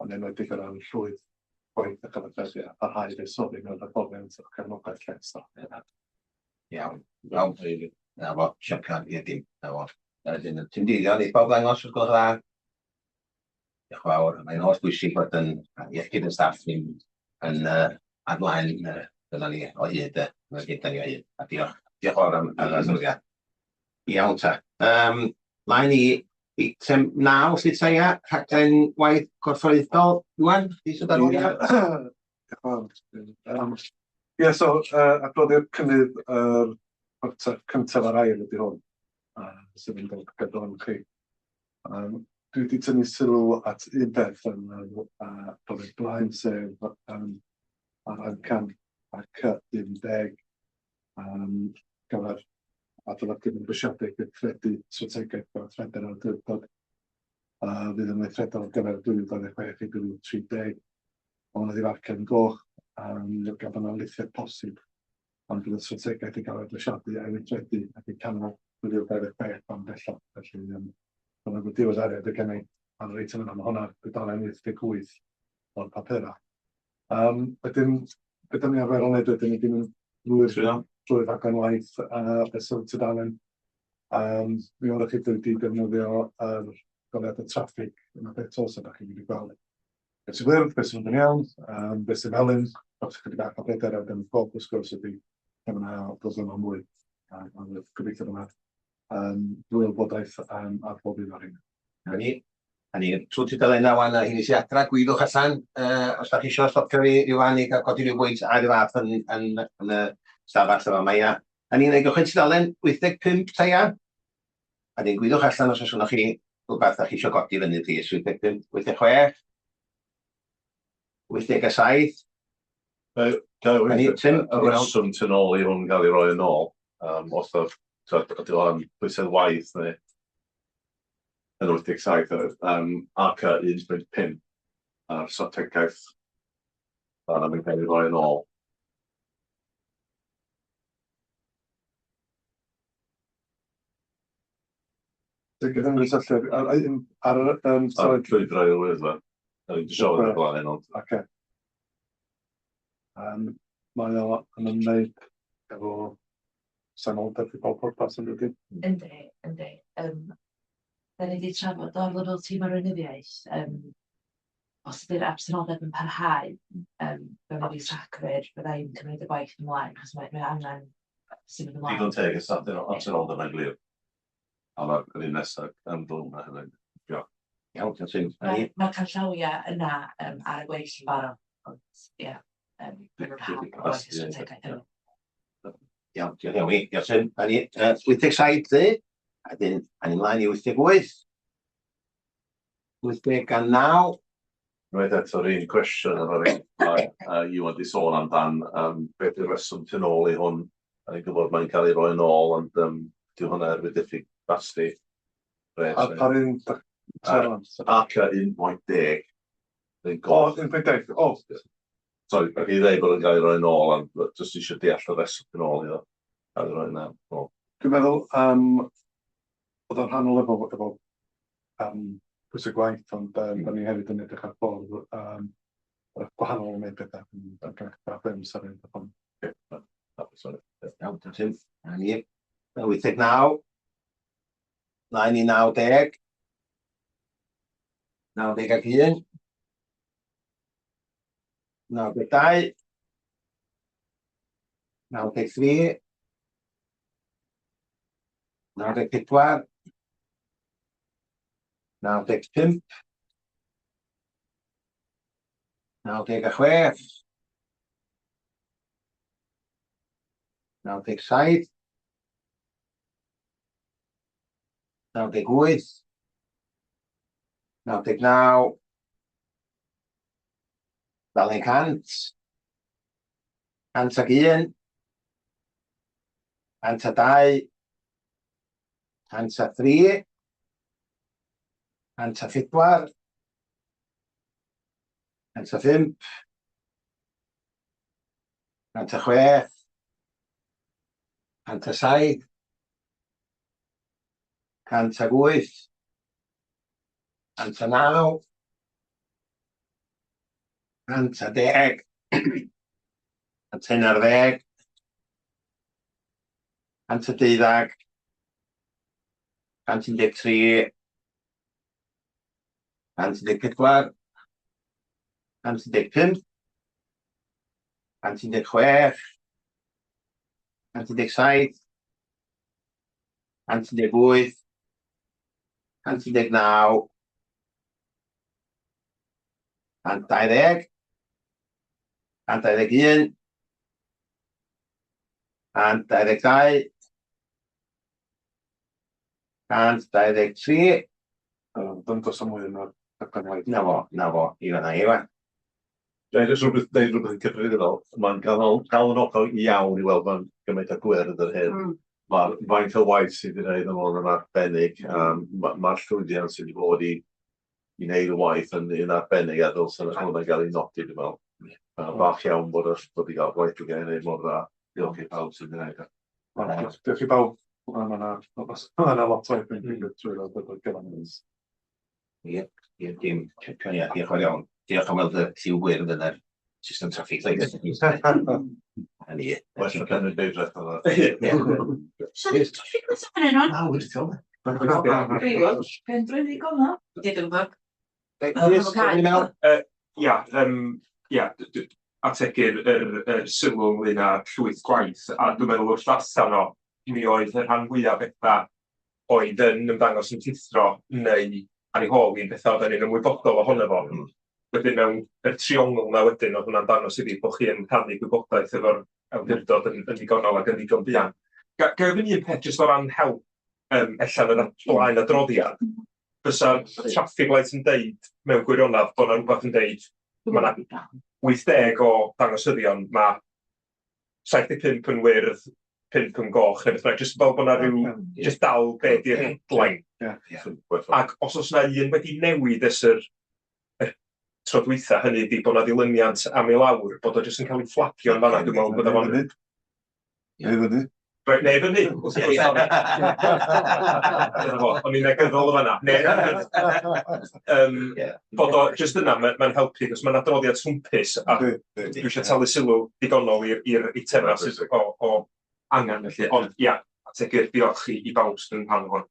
ond enwedig o ran llwyth gwaith a chyfathrebiau, parhau fusoddi mewn perfformiad o'r cefnogaeth lles. Iawn, na fo, siacar i ydym, na fo. Ti'n dilion i bob ddangos wrth gwrs dda. Diolch yn fawr, mae'n holl bwysig bod yn iechyd y staff ni'n adlaen dyna ni o hyd, dyna gyda ni o hyd. A diolch yn fawr am yr adroddiad. Iawn ta. Laen i eitem 9 sydd taia, rhaglen waith corfforaethol. Iwan, di sydd ar ôl ia? Diolch yn fawr. Ie, so, adroddiad cynnydd yr cyntaf ar ail ydy hwn, sydd yn dod gyda'n chi. Dwi wedi tynnu sylw at un beth yn adroddiad blaen, sef ar amcan ac 10 gyfer adolygu mabwysiadau gweithredu strategaeth gyfathrebu'r awdurdod. Fydd yn weithredol ar gyfer 2026 i 2030. Ond ydi farcen goch, gan yna lithiau posib. Ond bydd y strategaeth i gael adlwysiadu a'i weithredu ac i canol 2026 am bellach. Felly, dyna bod diweddariad y gennau ar reit yna, mae hwnna'r dudalen 88 o'r papura. Wedyn, beth ni arfer o'n edrych, dyn ni ddim yn drwy'r rhaglen waith fesul tudalen. Mi oeddech chi wedi defnyddio yr goliad y traffig yn y beth os ydych chi wedi gweld. Beth sy'n gwyrdd, beth sy'n mynd yn iawn, beth sy'n melyn, os ydych chi wedi bach o bedair awd yn bob wrth ydy yna dros yma mwy. Gobeithio yma drwy'r wybodaeth ar bob un o'r hyn. Ni, trwy tudalen na wan a hyn i si adra, gwydwch allan, os da chi eisiau stopio fi rwan i gael codi rhyw bwynt ar y fath yn y stafell yma. Mae ni'n ei gychwyn tudalen 85 taia. A ni'n gwydwch allan os oes yna chi rhywbeth da chi eisiau godi fyny plîs. 85, 86, 87. Y reswm tu nôl i hwn gael ei roi yn ôl, os ydy o'n bwysedd waith neu yn 87, ac 1.5 a'r strategaeth yn cael ei roi yn ôl. Gyda'n gysylltiad ar y llwybrau i'r wyddfa. Yn siarad yn y blaen ond. Oce. Mae o yn ymwneud efo sanoldeb i bob pwrpas yn rydyn? Yndi. Da ni wedi trafod o'r lefel tîm arweinyddiaeth. Os ydy'r absenoldeb yn parhau, fewn i Rhagfyr, bydda i'n cymryd y gwaith ymlaen, achos mae angen sy'n mynd ymlaen. Digon teg ystod yn absenoldeb yn glir. A mae'r un nesaf yn ddwm na hynny. Iawn, ti'n sy'n. Mae'r canllawiau yna ar y gweill yn barod. Ie. Iawn, diolch iawn i. Diolch sy'n. 87 ddi. A ni'n ymlaen i 88. 89. Rhaid eto'r un cwestiwn yn yr un i wedi sôn amdan beth yw'r reswm tu nôl i hwn. A ni'n gwybod mae'n cael ei roi yn ôl, ond dyw hwnna erbyn diffyg basti. Ar un... Ac 1.10. 1.10. Sorry, ac i ddweud bod yn cael ei roi yn ôl, ond jyst eisiau deall o reswm tu nôl iddo. Cael ei roi yn ôl. Dwi'n meddwl bod o'n rhannol efo pwysig gwaith, ond da ni hefyd yn edrych ar ffordd gwahanol yn ei bethau yn cael ffilm sy'n rhaid o ffôn. Iawn, ti'n sy'n. 89. Mlaen i 90. 91. 92. 93. 94. 95. 96. 97. 98. 99. Dalen 100. 101. 102. 103. 104. 105. 106. 107. 108. 109. 110. 111. 112. 113. 114. 115. 116. 117. 118. 119. 120. 121. 122. 123. Dwi'n dos am mwy yn o'r daclanwaith. Na fo, i fanna i wan. Dwi'n rhywbeth yn cyfrifol. Mae'n cael yn ochr iawn i weld mae'n gymaint o gwyrdd yr hyn. Mae'r faint o waith sydd wedi gwneud yn ôl yn arbennig. Mae'r llwyddiant sydd wedi bod i i wneud y waith yn arbennig a ddylsyn hwnna'n cael ei nodi, dwi'n meddwl. Fach iawn bod i gael gwaith dwi'n gael ei wneud mor dda. Diolch i pawb sy'n gwneud. Diolch i bawb. Mae'n lot o'i bwyd trwy'r oeddet gyfan. Ie, dim championiad, diolch yn iawn. Diolch am weld y lliw gwyrdd yn yr system traffig. Hynny, Well, yn y beidreth o'n Siarad traffig nes yn hynny Na, wedi ti o'n Pendrwydd i gofno. Dydyn nhw. Ategu'r sylw ynglyn â llwyth gwaith, a dwi'n meddwl wrth allan o, mi oedd y rhan fwyaf bethau oedd yn ymddangos yn tithro, neu ar ei hôl i'n bethau oedd yn ymwybodol ohono fo. Wedyn mewn y triongl na wedyn, oedd hwnna'n dangos i fi bod chi yn rhannu gwybodaeth efo'r awdurdod yn ddigonol ac yn ddigon buan. Gafon un peth jyst o ran help allan yn blaen adroddiad, fysa'r traffic light yn deud mewn gwirionadd bod yna rhywbeth yn deud mae yna 80 o dangosyddion, mae 75 yn wyrdd, 5 yn goch, neu beth bynnag, jyst fel bod yna rhyw, jyst dal be di'r headline. Ac os oes yna un wedi newid ys yr tro dwytha, hynny ydi bod yna ddilyniant am ei lawr, bod o jyst yn cael ei fflapio yn fan'na, dwi'n meddwl bod o'n fyny. Neu fyny. O'n i'n negyddol o fan'na. Bod o jyst yna, mae'n helpu, cos mae'n adroddiad swmpus, a dwi eisiau talu sylw digonol i'r eitemau sydd o angen felly. Ond ia, ategu'r diolch i bawb sydd yn rhan o hwn.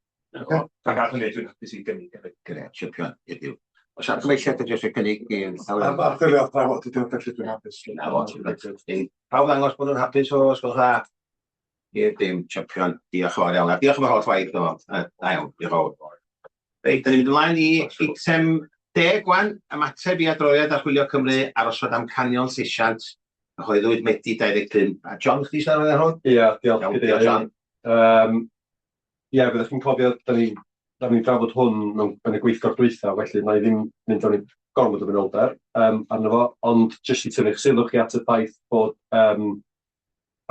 Ac ar hynny dwi'n hapus i gynnig. Greu, champion, i'r Os ar gyfeilliad y jyst y cynnig i'n llawer. Ar ddylio drafod, dwi'n hapus. Pawb ddangos bod nhw'n hapus o ysgol dda. I'r dim champion, diolch o'r iawn. Diolch am y holl waith yma. Da iawn, diolch o'r. Reit, da ni'n mynd ymlaen i eitem 10 gwan, ymateb i adroddiad archwilio Cymru arosod amcanion llesiant cyhoeddwyd Medi 25. A John, chdi siarad ar hwn? Ie, diolch. Ie, byddwch chi'n cofio, da ni'n drafod hwn mewn y gweithgor dwytha, felly na i ddim mynd o'n gormod o fanylder arno fo, ond jyst i tynnu'ch sylw chi at y ffaith bod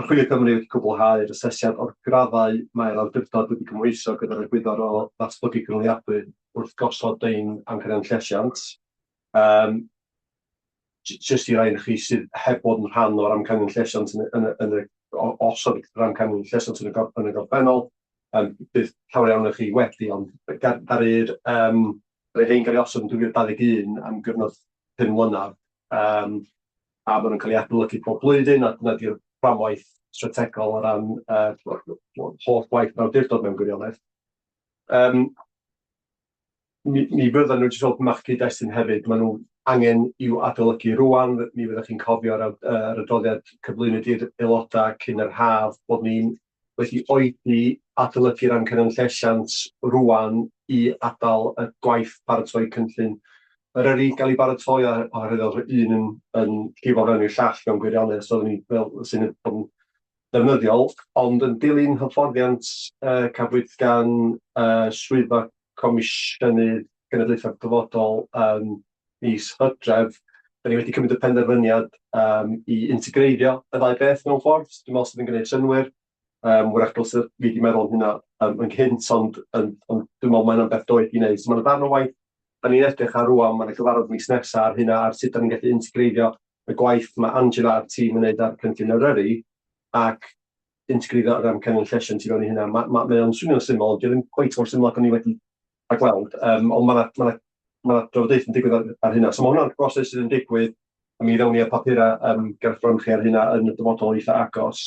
Archwilio Cymru wedi cwblhau'r asesiad o'r graddau mae'r awdurdod wedi cymwyso gyda'r egwyddor o ddatblygu cynaliadwy wrth gosod ein amcanion llesiant. Jyst i rai chi sydd heb bod yn rhan o'r amcanion llesiant osod yr amcanion llesiant yn y gorffennol, bydd llawer iawn o chi wedi, ond ddaru'r hein gael ei osod yn 2021 am gyfnod 5 mlynedd, a maen nhw'n cael ei adolygu pob blwyddyn, a dyna di'r fframwaith strategol o ran holl gwaith mewn awdurdod mewn gwirionedd. Mi fyddan nhw jyst fel mach cyd-destun hefyd, maen nhw angen i'w adolygu rwan. Mi fyddwch chi'n cofio'r adroddiad cyflwynwyd i'r aelodau cyn yr haf bod ni'n wedi oedi adolygu'r amcanion llesiant rwan i adael y gwaith paratoi cynllun yr yrru gael ei baratoi oherwydd un yn llifo fewn i'r llall mewn gwirionedd, so ni fel sy'n bod yn ddefnyddiol, ond yn dilyn hyfforddiant cafwyd gan swyddfa Comisiynydd Genedlaethol Dyfodol mis Hydref, da ni wedi cymryd y penderfyniad i integreiddio y ddau beth mewn ffordd. Dwi'n meddwl sydd yn gwneud synwyr, wrach dylse fi wedi meddwl hynna yn gynt, ond dwi'n meddwl mae'n beth doedd i wneud. So mae'n darn o waith da ni'n edrych ar rwan, mae'n gyfarfod mis nesaf ar hynna, ar sut da ni'n gallu integreiddio y gwaith mae Angela a'r tîm yn gwneud ar cynllun Eryri, ac integreiddio yr amcanion llesiant i fewn i hynna. Mae'n swnio'n syml, ond ddim cweit mor syml ac o'n i wedi gweld, ond mae drafodaeth yn digwydd ar hynna. So mae hwnna'n broses sydd yn digwydd, a mi ddawn ni ar papurau gerffron chi ar hynna yn y dyfodol eitha agos.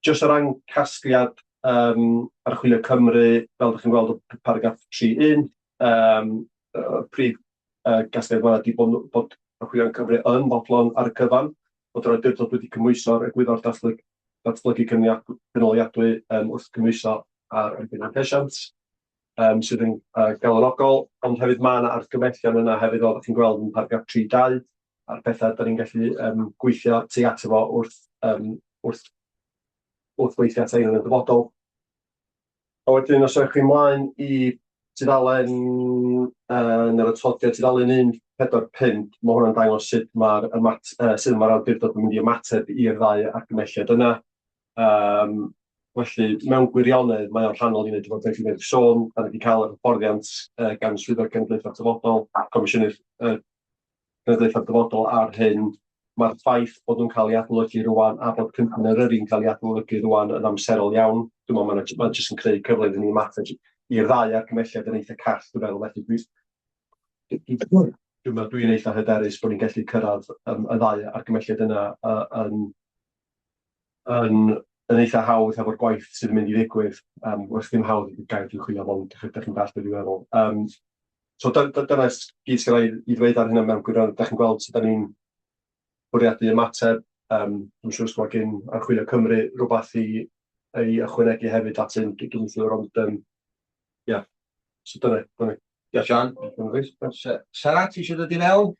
Jyst o ran casgliad Archwilio Cymru, fel ydych chi'n gweld o paragraff 3.1, prif gasgliad yma ydy bod Archwilio Cymru yn fodlon ar y cyfan, bod yr awdurdod wedi cymwyso'r egwyddor datblygu cynaliadwy wrth cymwyso ar amcanion llesiant, sydd yn galonogol, ond hefyd mae yna argymellion yna hefyd o ddech chi'n gweld yn paragraff 3.2 a'r pethau da ni'n gallu gweithio tu at efo wrth weithio at ein yn y dyfodol. A wedyn os ewch chi ymlaen i tudalen yn yr atodiad tudalen 1.4.5, mae hwnna'n dangos sut mae'r awdurdod yn mynd i ymateb i'r ddau argymelliad yna. Felly, mewn gwirionedd, mae o'n rhannol i wneud efo beth i wneud sôn, da ni wedi cael y hyfforddiant gan Swyddog Genedlaethol Dyfodol, Comisiynydd Genedlaethol Dyfodol ar hyn. Mae'r ffaith bod nhw'n cael ei adolygu rwan a bod cynllun Eryri'n cael ei adolygu rwan yn amserol iawn. Dwi'n meddwl mae'n jyst yn creu cyfle iddyn ni ymateb i'r ddau argymelliad yn eitha call, dwi'n meddwl. Felly dwi'n eitha hyderus bod ni'n gallu cyrraedd y ddau argymelliad yna yn eitha hawdd efo'r gwaith sydd yn mynd i ddigwydd. Wrth ddim hawdd i'r gair dwi'n chwilio ond ydych chi'n bell beth dwi'n meddwl. So dyna gyd sy'n rhaid i ddweud ar hynny mewn gwirionedd. Ydych chi'n gweld sut da ni'n bwriadu ymateb. Dwi'n siŵr os mae gen Archwilio Cymru rhywbeth i ychwanegu hefyd at hyn. Dwi'n siŵr ond ia. So dyna. Diolch John. Sarah, ti eisiau dod i mewn?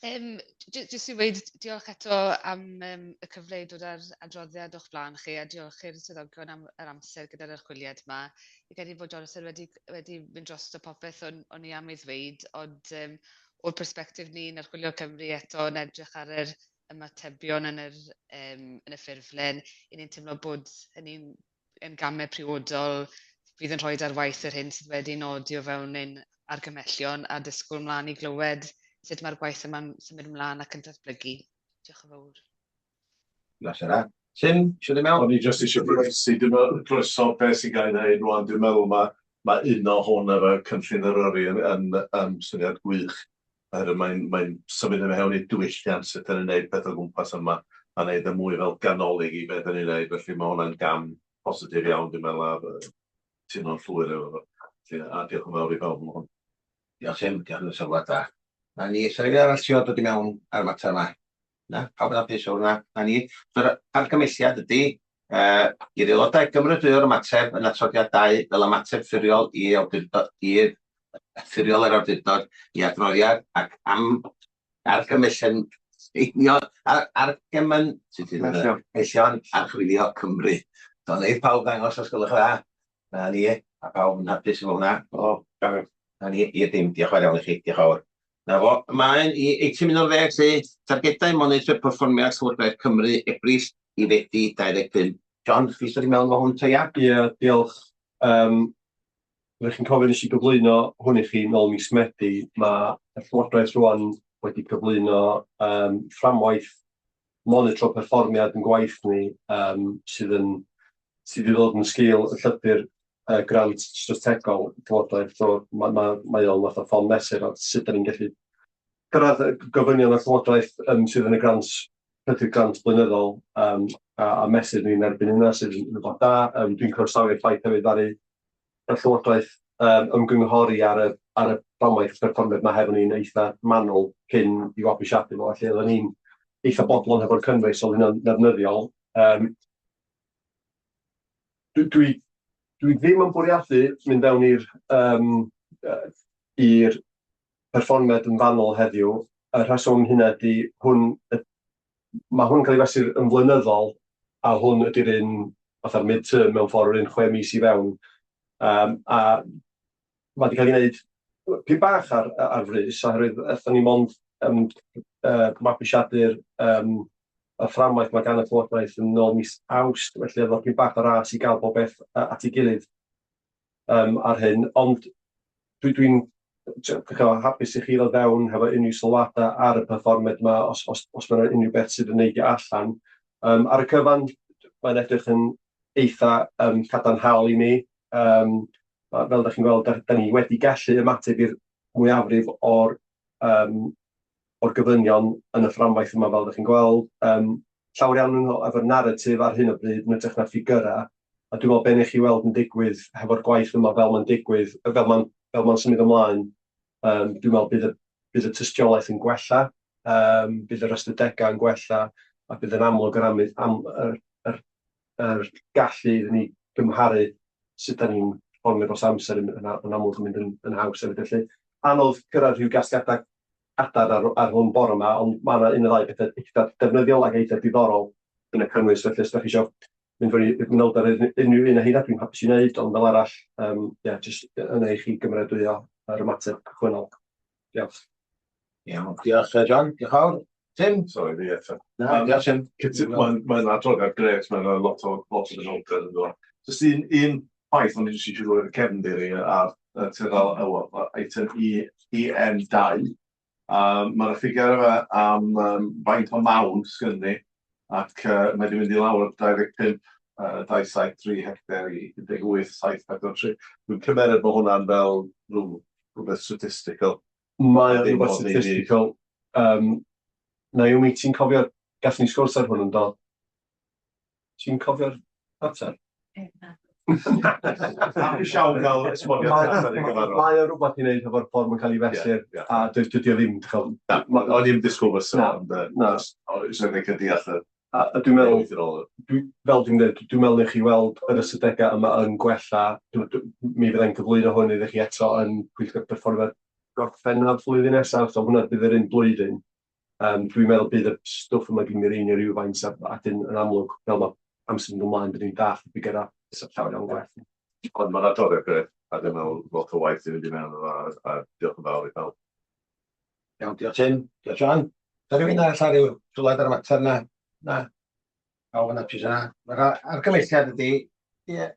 Jyst i weid diolch eto am y cyfle i dod ar adroddiad o'ch blaen chi a diolch i'r swyddogion am yr amser gyda'r archwiliad yma. Fi'n credu bod Jonathan wedi mynd dros y popeth o'n i am ei ddweud, ond o'r persbectif ni'n Archwilio Cymru eto yn edrych ar yr ymatebion yn y ffurflen, ni'n teimlo bod hynny'n yn gamau priodol fydd yn rhoi ar waith yr hyn sydd wedi nodi o fewn ein argymellion a disgwyl mlaen i glywed sut mae'r gwaith yma'n symud ymlaen ac yn datblygu. Diolch yn fawr. Diolch Sarah. Tim, eisiau dod i mewn? O'n i jyst eisiau croeso beth sy'n cael ei wneud rwan. Dwi'n meddwl mae un o hwn efo cynllun Eryri yn syniad gwych. Mae'n symud yn mewn i diwylliant sut yn gwneud peth o gwmpas yma a wneud y mwy fel ganolig i beth yn ei wneud. Felly mae hwnna'n gam positif iawn, dwi'n meddwl, a ti'n o'n llwyr efo fo. A diolch yn fawr i bawb yn hwn. Diolch Tim, diolch yn y sylwad da. Na ni, sy'n rhaid arall trio dod i mewn ar mater yma. Na, pawb yn apus o'r yna. Na ni, so'r argymelliad ydy, i'r aelodau gymrydwyr ymateb yn atodiad 2 fel ymateb ffurfiol i'r ffurfiol yr awdurdod i adroddiad ac am argymellion argymellion Archwilio Cymru. So, neud pawb ddangos os gwelwch dda. Na ni, a pawb yn hapus efo hwnna. Na ni, i'r dim, diolch fawr iawn i chi, diolch fawr. Na fo, mae'n i 18 lle, targedau monitro perfformiad Llywodraeth Cymru, Ebrill i Fedi 25. John, chi eisiau dod i mewn efo hwn ta ia? Ie, diolch. Rydych chi'n cofio nes i gyflwyno hwn i chi nôl mis Medi. Mae y Llywodraeth rwan wedi cyflwyno fframwaith monitro perfformiad yn gwaith ni sydd i ddod yn sgil y llythyr grant strategol Llywodraeth. So mae o'n fath o ffôn mesur o sut da ni'n gallu cyrraedd gofynion y Llywodraeth sydd yn y llythyr grant blynyddol a mesur ni'n erbyn yna sydd yn bod da. Dwi'n croesawu'r ffaith hefyd ddaru y Llywodraeth ymgynghori ar y fframwaith perfformiad mae hefo ni'n eitha manwl cyn i wabwysiadu fo. Felly oedden ni'n eitha bodlon efo'r cynnwys o hynny'n ddefnyddiol. Dwi ddim yn bwriadu mynd fewn i'r perfformiad yn fanwl heddiw. Y rheswm hynny ydy mae hwn yn cael ei fesur yn flynyddol a hwn ydy'r un fatha'r mid-term mewn ffordd yr un 6 mis i fewn. A mae wedi cael ei wneud pyn bach ar frys oherwydd ydyn ni mond mabwysiadu'r y fframwaith mae gan y Llywodraeth yn ôl mis Awst, felly efo pyn bach o ras i gael bob beth at ei gilydd ar hyn, ond dwi'n hapus i chi ddod fewn hefo unrhyw sylwadau ar y perfformiad yma os mae unrhyw beth sydd yn neidio allan. Ar y cyfan, mae'n edrych yn eitha cadarnhaol i mi. Fel ydych chi'n gweld, da ni wedi gallu ymateb i'r mwyafrif o'r gyfynion yn y fframwaith yma fel ydych chi'n gweld. Llawer iawn efo'r narratif ar hyn o bryd yn edrych na ffigurau, a dwi'n meddwl be wneud chi weld yn digwydd hefo'r gwaith yma fel mae'n digwydd, fel mae'n symud ymlaen, dwi'n meddwl bydd y tystiolaeth yn gwella, bydd yr ystadegau yn gwella, a bydd yn amlwg yr gallu iddyn ni gymharu sut da ni'n fformio dros amser yn amlwg yn mynd yn haws hefyd. Felly, anodd cyrraedd rhyw gasgliadau ar hwn bore yma, ond mae yna un o ddau bethau eitha defnyddiol ac eitha diddorol yn y cynnwys. Felly, os ydych chi eisiau mynd fewn i mynolder ar unrhyw un o hynna, dwi'n hapus i wneud, ond fel arall, jyst yna i chi gymrydwyo yr ymateb cychwynnol. Diolch. Iawn, diolch John, diolch fawr. Tim? Sorry, fi eto. Na, diolch Tim. Mae'n adroddiad gret, mae'n lot o ddynodau yn dod. Just un ffaith o'n i jyst eisiau rhoi'r cefndir i ar tuddal item EN2. Mae'r ffigur yma am faint o mawn sgyn ni, ac mae wedi mynd i lawr 25 273 hectar i 18,743. Dwi'n cymeryd bod hwnna'n fel rhywbeth statistical. Mae'n rhywbeth statistical. Naomi, ti'n cofio, gallwn ni sgwrs ar hwn yn dod? Ti'n cofio'r mater? Siawn gael esboniad yn y gyfarfod. Mae o rhywbeth i wneud efo'r ffordd mae'n cael ei fesur, a dydy o ddim. O'n i'n disgwyl fysa. Na. Oes yn ei cydeall A dwi'n meddwl, fel dwi'n dweud, dwi'n meddwl i chi weld yr ystadegau yma yn gwella. Mi fyddai'n cyflwyno hwn iddo chi eto yn Pwyllgor Perfformiad gorffennaf flwyddyn nesaf, so hwnna bydd yr un blwyddyn. Dwi'n meddwl bydd y stwff yma gyn i'r un i rywfaint, a dyn yn amlwg, fel mae amser yn ymlaen, bydd ni'n dath i gyda llawer iawn gwell. Ond mae'n adroddiad gret, a dwi'n meddwl lot o waith i fynd i mewn a diolch yn fawr i fel. Iawn, diolch Tim. Diolch John. Da rhywun arall ar ryw sylwad ar y mater na? Na. Pawb yn apus yna. Mae'r argymelliad ydy, i'r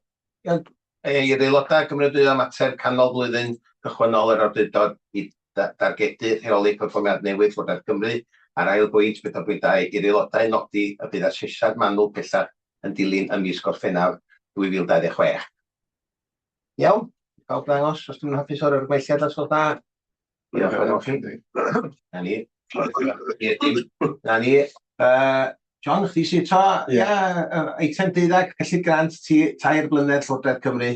aelodau gymrydwyo mater canol flwyddyn cychwynnol yr awdurdod i dargedu rheoli perfformiad newydd Llywodraeth Cymru ar ail bwynt 4.2 i'r aelodau nodi y bydd asesiad manwl pellach yn dilyn ymysg Gorffennaf 2026. Iawn, pawb ddangos, os dwi'n hapus o'r argymelliad os oedd da. Diolch yn fawr. Na ni. John, chdi sy'n to, eitem 12, gallu grant tair blynedd Llywodraeth Cymru,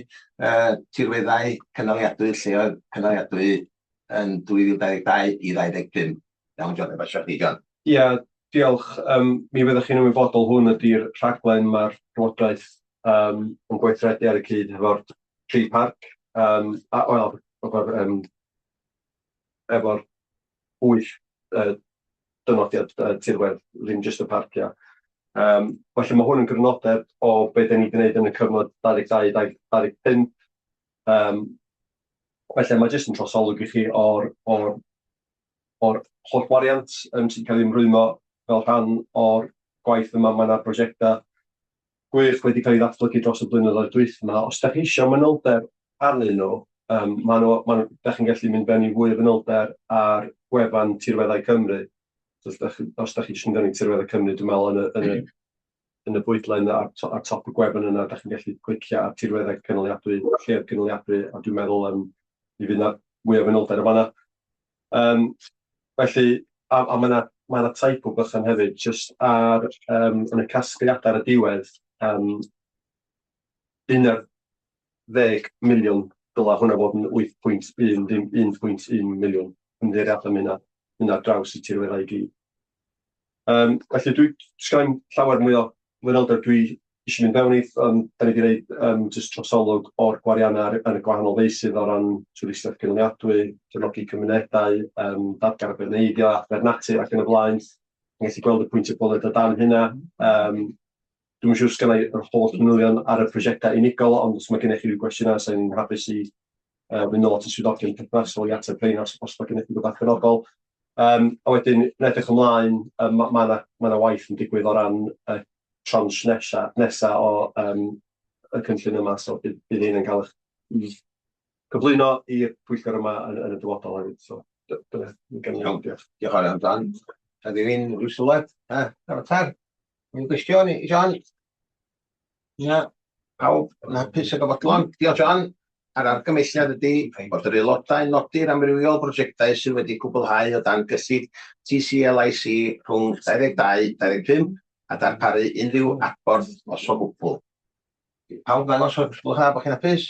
tirweddau cynaliadwy lleoedd cynaliadwy yn 2022 i 2025. Iawn, John, efo eisiau chdi, John. Ia, diolch. Mi fyddwch chi'n ymwybodol hwn ydy'r rhaglen mae'r Llywodraeth yn gweithredu ar y cyd efo'r tri parc, efo'r 8 dynodiad tirwedd, ddim jyst y parcia. Felly mae hwn yn grynodeb o beth ni wedi gwneud yn y cyfnod 22-25. Felly mae jyst yn trosolwg i chi o'r holl wariant sy'n cael ei ymrwymo fel rhan o'r gwaith yma. Mae yna brosiectau gwych wedi cael ei ddatblygu dros y blynyddoedd dwytha yma. Os ydych chi eisiau manylder arnyn nhw, ydych chi'n gallu mynd fewn i fwy o fanylder ar gwefan tirweddau Cymru. Os ydych chi eisiau mynd tirweddau Cymru, dwi'n meddwl yn y bwydlen ar top y gwefan yna, ydych chi'n gallu clicio ar tirweddau cynaliadwy, lle'r cynaliadwy, a dwi'n meddwl mi fydd yna mwy o fanylder o fanna. Felly, a mae yna typo bychan hefyd, jyst yn y casgliadau ar y diwedd, 11 miliwn dylai hwnna fod yn 8.1, dim 1.1 miliwn ymddeiriadau mynd ar draws y tirweddau i gyd. Felly dwi'n sgael llawer mwy o fanylder dwi eisiau mynd fewn i, da ni wedi gwneud jyst trosolwg o'r gwariannau yn y gwahanol feysydd o ran twristiaeth cynaliadwy, cefnogi cymunedau, dadgar y beneiddio, adfer natur ac yn y blaen. Yn gallu gweld y pwyntiau bwled o dan hynna. Dwi'n siŵr sgan i'r holl manylion ar y prosiectau unigol, ond os mae gennych chi ryw gwestiynau, sy'n hapus i fynd lot o swyddogion perthnasol i ateb rhein os mae gennych chi rhywbeth penodol. A wedyn, yn edrych ymlaen, mae yna waith yn digwydd o ran y trans nesa o y cynllun yma, so bydd un yn cael eich cyflwyno i'r pwyllgor yma yn y dyfodol hefyd. So, diolch ar hynny. Ydy fi'n rhyw sylwad? Mater? Mi'n gwestiwn i John? Ia, pawb yn hapus ag o fodlon. Diolch John. A'r argymelliad ydy bod yr aelodau nodi'r amrywiol brosiectau sydd wedi cwblhau o dan gyllid TCLIC rhwng 22-25 a darparu unrhyw adborth os o gwbl. Pawb ddangos o'r gwblhau bod chi'n hapus?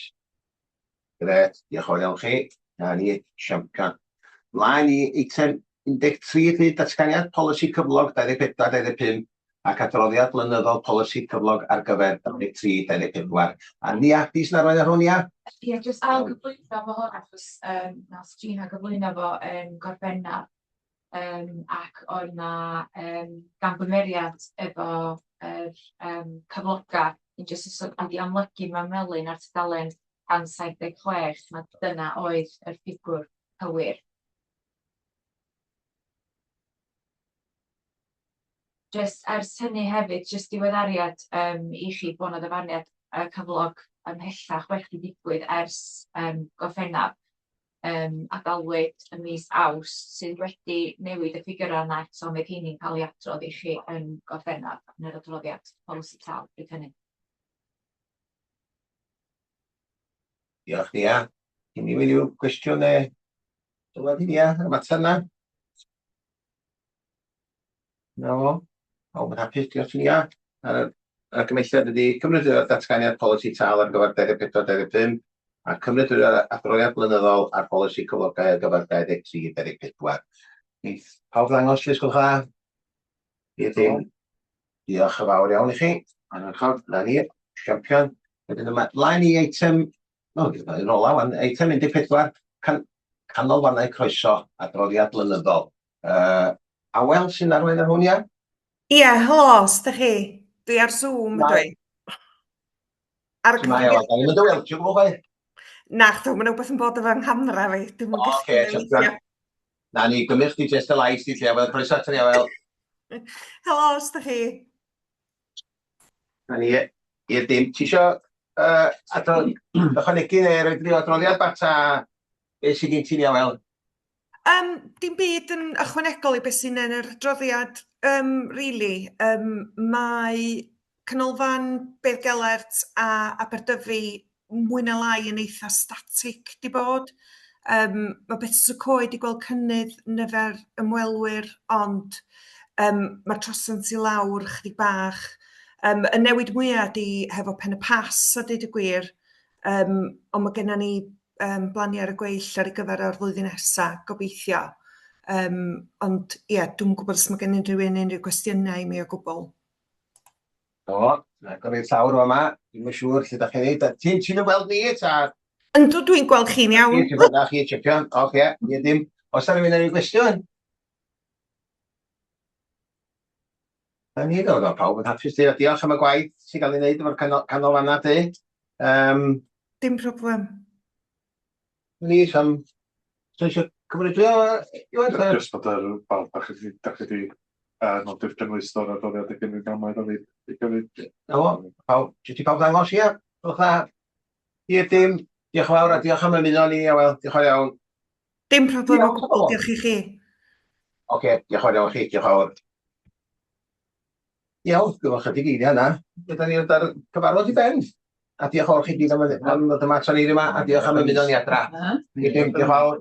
Gret, diolch o'r iawn chi. Na ni, siampion. Mlaen i eitem 13, datganiad polisi cyflog 24-25 ac adroddiad blynyddol polisi cyflog ar gyfer 23-24. A Nia, dis na roed ar hwn, Ia? Ie, jyst ail gyflwyno fo hwn, achos nath Gina gyflwyno fo Gorffennaf, ac oedd na ganbymeriad efo cyfloga, jyst wedi amlygu mewn melyn ar tudalen 176, mae dyna oedd yr ffigwr cywir. Jyst ers hynny hefyd, jyst diweddariad i chi bod yna ddyfarniad cyflog ymhellach wedi digwydd ers Gorffennaf a galwyd ym mis Awst sydd wedi newid y ffigurau yna eto mae heini'n cael ei adrodd i chi yn Gorffennaf yn yr adroddiad polisi tal bryd hynny. Diolch Nia. Unrhyw unrhyw gwestiwn sylwad i Nia am yna? No. Pawb yn hapus, diolch i Nia. Yr gymeithiad ydy cymryd y datganiad polisi tal ar gyfer 24-25 a cymryd yr adroddiad blynyddol ar polisi cyflogau ar gyfer 23-24. Neith pawb ddangos llys gwelwch dda? Diolch yn fawr iawn i chi. Na ni, champion. Wedyn yma, laen i eitem, yn ola wan, eitem 14, canolfannau croeso adroddiad blynyddol. Awel sy'n arwain ar hwn, ia? Ie, helo, ydych chi? Dwi ar Zoom, ydw i. Mae o, da ni'n mynd o weld, ti'n gwybod? Na, chdo, mae'n rhywbeth yn bod efo nghamera fi. Dwi'n mynd gallu newidio. Na ni, gymryd chdi just y lais i ti, Awel. Croeso at ni, Awel. Helo, ydych chi? Na ni, i'r dim. Ti isio ychwanegu neu roi dri o adroddiad bata beth sydd gen ti'n ni, Awel? Dim byd yn ychwanegol i beth sy'n yn yr adroddiad. Really, mae canolfan Bedd Gelert a Aberdyfi mwy na lai yn eitha static di bod. Mae beth sy'n coed i gweld cynnydd nifer ymwelwyr, ond mae'r trosant i lawr chydig bach. Y newid mwyaf di hefo pen y pas, a dweud y gwir, ond mae gennym ni blanu ar y gweill ar ei gyfer o'r flwyddyn nesaf, gobeithio. Ond ie, dwi'n gwybod os mae gen unrhyw gwestiynau i mi o gwbl. O, gofyn llawr o yma, dwi'n siŵr lle da chi'n neud. Ti'n ymweld ni, ta? Yndw, dwi'n gweld chi'n iawn. Ti'n gweld chi, champion. Oce, ie dim. Os da rhywun yn ei gwestiwn? Da ni ddod o pawb yn hapus. Diolch am y gwaith sy'n cael ei wneud efo'r canolfanna di. Dim problem. Ni, Sam, sy'n eisiau cymryd dwi o... Just bod yr bawb, da chi di nodi'r gynwystor ar doddiad y gynnu gamau da fi. O, pawb, ti pawb ddangos ia? Gwch dda? Ie, dim. Diolch yn fawr a diolch am ymuno ni, Awel. Diolch yn iawn. Dim problem o gwbl, diolch i chi. Oce, diolch yn iawn chi, diolch yn fawr. Iawn, gwybod chydig eiliau yna. Byddwn ni ar cyfarfod i ben. A diolch o'r chi gyd am ddod yma to ni yma, a diolch am ymuno ni adra. Diolch yn fawr.